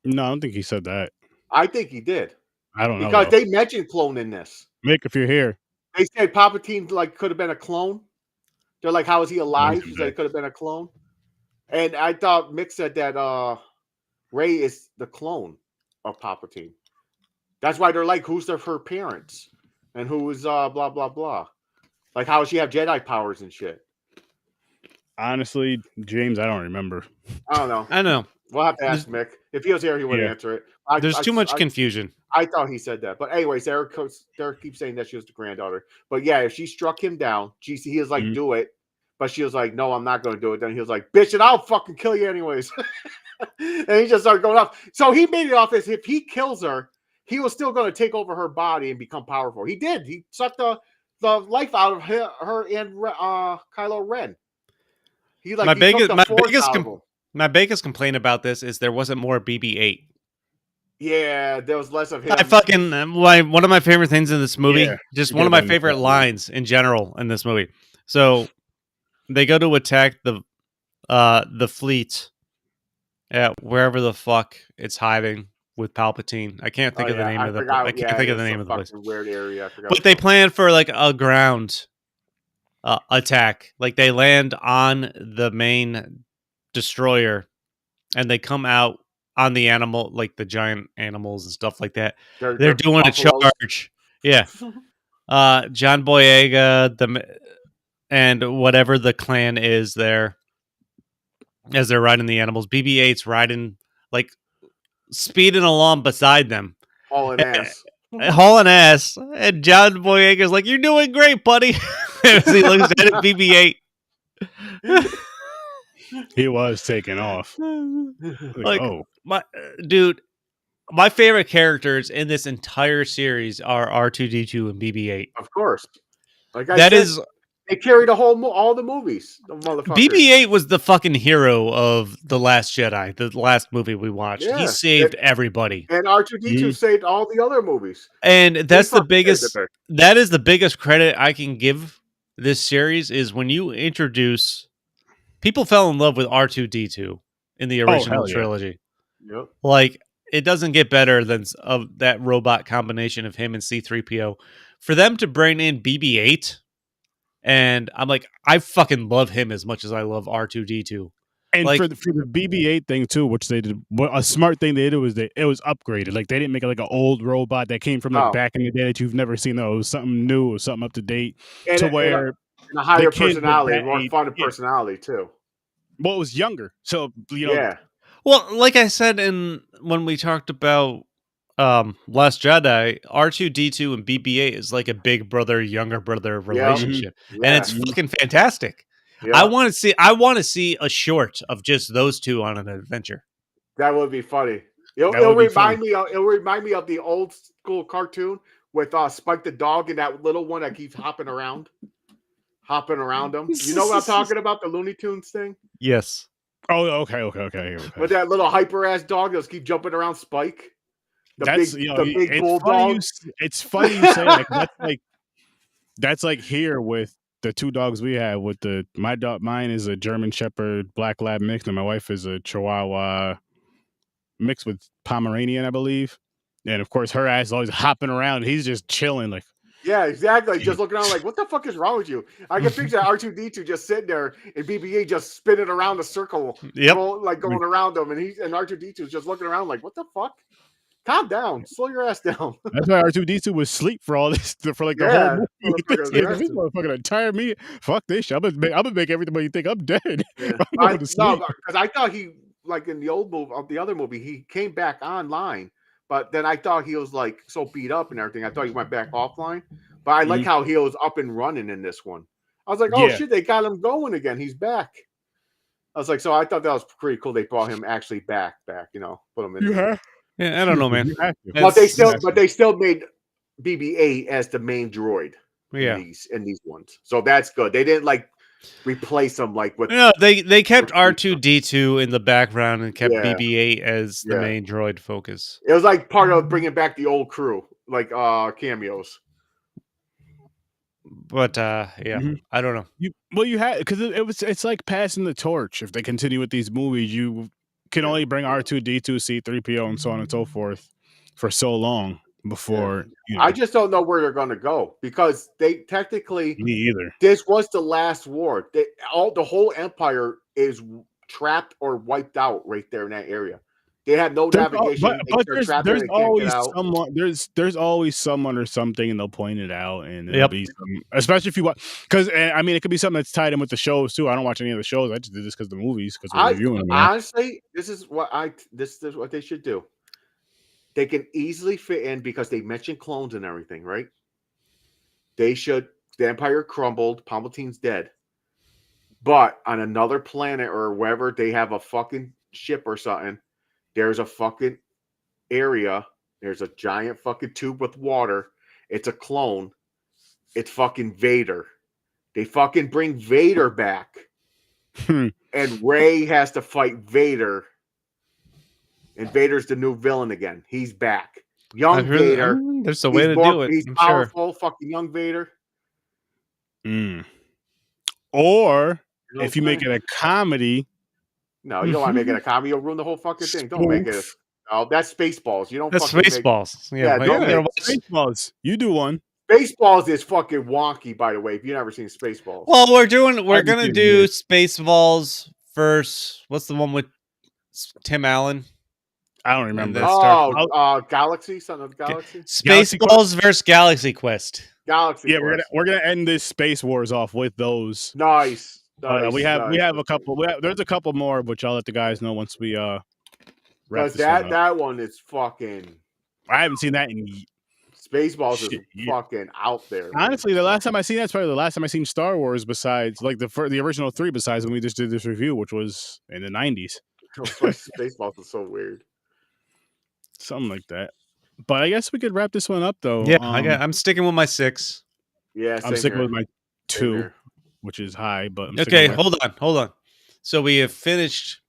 No, I don't think he said that. I think he did. I don't know. Because they mentioned clone in this. Mick, if you're here. They said Palpatine could have been a clone. They're like, how is he alive? He said it could have been a clone. And I thought Mick said that Rey is the clone of Palpatine. That's why they're like, who's her parents? And who is blah, blah, blah. Like, how does she have Jedi powers and shit? Honestly, James, I don't remember. I don't know. I know. We'll have to ask Mick. If he was here, he would answer it. There's too much confusion. I thought he said that. But anyways, Eric keeps saying that she was the granddaughter. But yeah, if she struck him down, he was like, do it. But she was like, no, I'm not going to do it. Then he was like, bitch, and I'll fucking kill you anyways. And he just started going off. So he made it off as if he kills her, he was still going to take over her body and become powerful. He did. He sucked the life out of her and Kylo Ren. My biggest complaint about this is there wasn't more BB-8. Yeah, there was less of him. One of my favorite things in this movie, just one of my favorite lines in general in this movie. So they go to attack the fleet at wherever the fuck it's hiding with Palpatine. I can't think of the name of the place. I can't think of the name of the place. Weird area. But they plan for like a ground attack. Like they land on the main destroyer and they come out on the animal, like the giant animals and stuff like that. They're doing a charge. Yeah. John Boyega, and whatever the clan is there as they're riding the animals. BB-8's riding, like, speeding along beside them. Hauling ass. Hauling ass. And John Boyega's like, you're doing great, buddy. As he looks at BB-8. He was taking off. Like, oh. Dude, my favorite characters in this entire series are R2-D2 and BB-8. Of course. Like I said, they carried all the movies. The BB-8 was the fucking hero of The Last Jedi, the last movie we watched. Yeah, he saved everybody. And R2-D2 saved all the other movies. And that's that is the biggest credit I can give this series is when you introduce... People fell in love with R2-D2 in the original trilogy. Yep. Like, it doesn't get better than that robot combination of him and C-3PO. For them to bring in BB-8, and I'm like, I fucking love him as much as I love R2-D2. And Like- for the BB-8 thing too, which they did, what a smart thing they did was it was upgraded. Like they didn't make it like an old robot that came from like back in the day that you've never seen. No, it was something new, or something up to date, and to where and a higher kid with personality, that more age- fun of yeah. personality too. Well, it was younger, so you know. Yeah, Well, like I said when we talked about Last Jedi, R2D2 and BB-8 is like a big brother younger brother relationship, and it's fucking fantastic. Yeah. I want to see a short of just those two on an adventure. That would be funny. It'll remind me of the old school cartoon with Spike the dog and that little one that keeps hopping around him. You know what I'm talking about? The Looney Tunes thing? Yes. Oh, okay. With that little hyper ass dog that keep jumping around Spike. That's the big it's bulldog. It's funny you say that. That's like here with the two dogs we have. With mine is a German Shepherd Black Lab mix, and my wife is a Chihuahua mixed with Pomeranian, I believe. And of course, her ass is always hopping around. He's just chilling, like. Yeah, exactly. Just looking around like, what the fuck is wrong with you? I can picture R2D2 just sitting there and BB-8 just spinning around a circle, going around him, and R2D2 is just looking around like, what the fuck? Calm down, slow your ass down. That's why R2D2 was asleep for all this, for like the whole movie. This motherfucker entire me. Fuck this shit. I'm gonna make everybody think I'm dead. Yeah. No, because I thought he, like in the old movie, the other movie, he came back online. But then I thought he was like so beat up and everything. I thought he went back offline. But I like how he was up and running in this one. I was like, oh shit, they got him going again. He's back. I was like, so I thought that was pretty cool. They brought him actually back, put him in there. Yeah, I don't know, man. But they still made BB-8 as the main droid in these ones. So that's good. They didn't like replace them like with they kept R2D2 in the background and kept BB-8 as the main droid focus. It was like part of bringing back the old crew, like cameos. But I don't know. You had because it's like passing the torch. If they continue with these movies, you can only bring R2D2, C3PO, and so on and so forth for so long before. I just don't know where they're going to go because they technically. Me either. This was the last war. The whole empire is trapped or wiped out right there in that area. They have no navigation. But there's always someone. There's always someone or something, and they'll point it out, and it'll be especially if you watch. Because I mean, it could be something that's tied in with the shows too. I don't watch any of the shows. I just did this because the movies. Because we're reviewing them. Honestly, this is what they should do. They can easily fit in because they mentioned clones and everything, right? They should. The Empire crumbled. Palpatine's dead. But on another planet or wherever, they have a fucking ship or something. There's a fucking area. There's a giant fucking tube with water. It's a clone. It's fucking Vader. They fucking bring Vader back. And Rey has to fight Vader. And Vader's the new villain again. He's back. Young Vader. There's a way to do it. He's powerful. Fucking young Vader. Or if you make it a comedy. No, you don't want to make it a comedy. You'll ruin the whole fucking thing. Don't make it. That's Spaceballs. You don't. That's Spaceballs. Spaceballs. You do one. Spaceballs is fucking wonky, by the way. If you've never seen Spaceballs. Well, we're gonna do Spaceballs first. What's the one with Tim Allen? I don't remember. Galaxy, Son of Galaxy. Spaceballs versus Galaxy Quest. Galaxy. Yeah, we're gonna end this Space Wars off with those. Nice. We have a couple. There's a couple more, which I'll let the guys know once we because that one is fucking. I haven't seen that in. Spaceballs is fucking out there. Honestly, the last time I seen that's probably the last time I seen Star Wars. Besides, like the original three. Besides when we just did this review, which was in the 90s. Spaceballs is so weird. Something like that. But I guess we could wrap this one up, though. Yeah, I'm sticking with my 6. Yeah, I'm sticking with my 2, which is high. But okay, hold on. So we have finished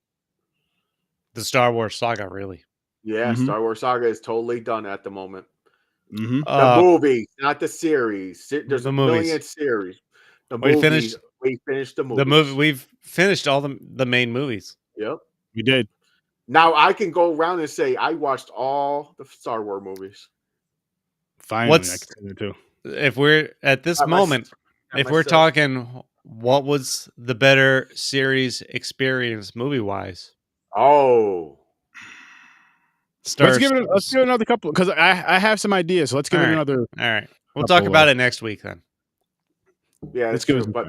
the Star Wars saga, really. Yeah, Star Wars saga is totally done at the moment. The movie, not the series. There's a million series. We finished the movie. We've finished all the main movies. Yep, we did. Now I can go around and say I watched all the Star Wars movies. Finally, I can say that too. If we're at this moment, if we're talking what was the better series experience movie wise? Oh, Let's give it another couple because I have some ideas. So let's give it another. All right, we'll talk about it next week then. Yeah, let's give it. But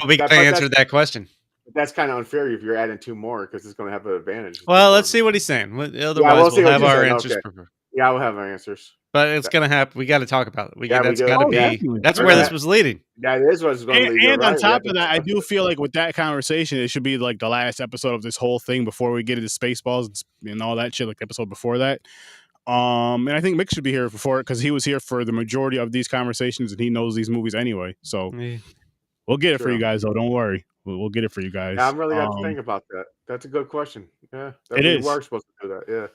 we got to answer that question. That's kind of unfair if you're adding 2 more because it's going to have an advantage. Well, let's see what he's saying. Otherwise, we'll have our answers. Okay. Yeah, we'll have our answers. But it's going to happen. We got to talk about it. That's got to be. Definitely. That's where this was leading. That is what's going to lead. And on top of that, I do feel like with that conversation, it should be like the last episode of this whole thing before we get into Spaceballs and all that shit, like the episode before that. And I think Mick should be here before it because he was here for the majority of these conversations and he knows these movies anyway. So we'll get it for you guys, though. Don't worry. We'll get it for you guys. Yeah, I'm really got to think about that. That's a good question. Yeah, it is. We're supposed to do that. Yeah.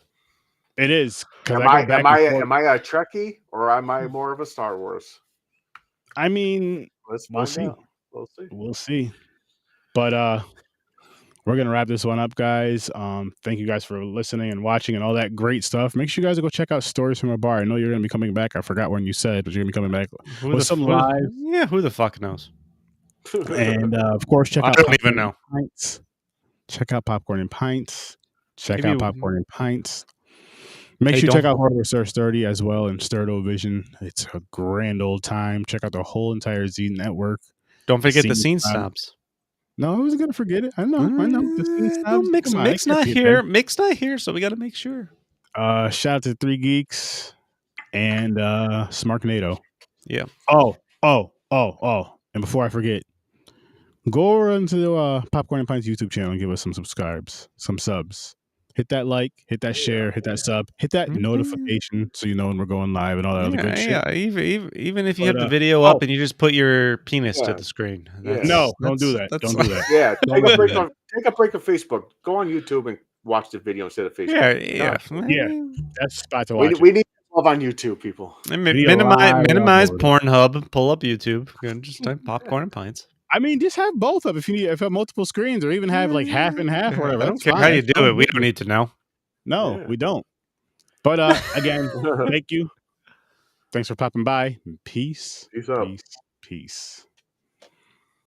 It is. Am I a Trekkie or am I more of a Star Wars? I mean, we'll see. We'll see. But we're gonna wrap this one up, guys. Thank you guys for listening and watching and all that great stuff. Make sure you guys go check out Stories from a Bar. I know you're gonna be coming back. I forgot when you said, but you're gonna be coming back with some live. Yeah, who the fuck knows? And of course, check out. I don't even know. Pints. Check out Popcorn and Pints. Check out Popcorn and Pints. Make sure you check out Hardware Source 30 as well and Sturdo Vision. It's a grand old time. Check out the whole entire Z network. Don't forget the Scene Snobs. No, I wasn't gonna forget it. I know. The Scene Snobs. Mick's not here. Mick's not here, so we got to make sure. Shout out to 3 Geeks and Smarknado. Yeah. Oh. And before I forget, go over into the Popcorn and Pints YouTube channel and give us some subs. Hit that like, hit that share, hit that sub, hit that notification so you know when we're going live and all that other good shit. Yeah, even if you have the video up and you just put your penis to the screen. No, don't do that. Don't do that. Yeah, take a break on Facebook. Go on YouTube and watch the video instead of Facebook. Yeah. That's the spot to watch. We need love on YouTube, people. Minimize Pornhub. Pull up YouTube. Just type Popcorn and Pints. I mean, just have both of if you have multiple screens or even have like half and half or whatever. I don't care how you do it. We don't need to know. No, we don't. But again, thank you. Thanks for popping by. Peace. Peace out. Peace.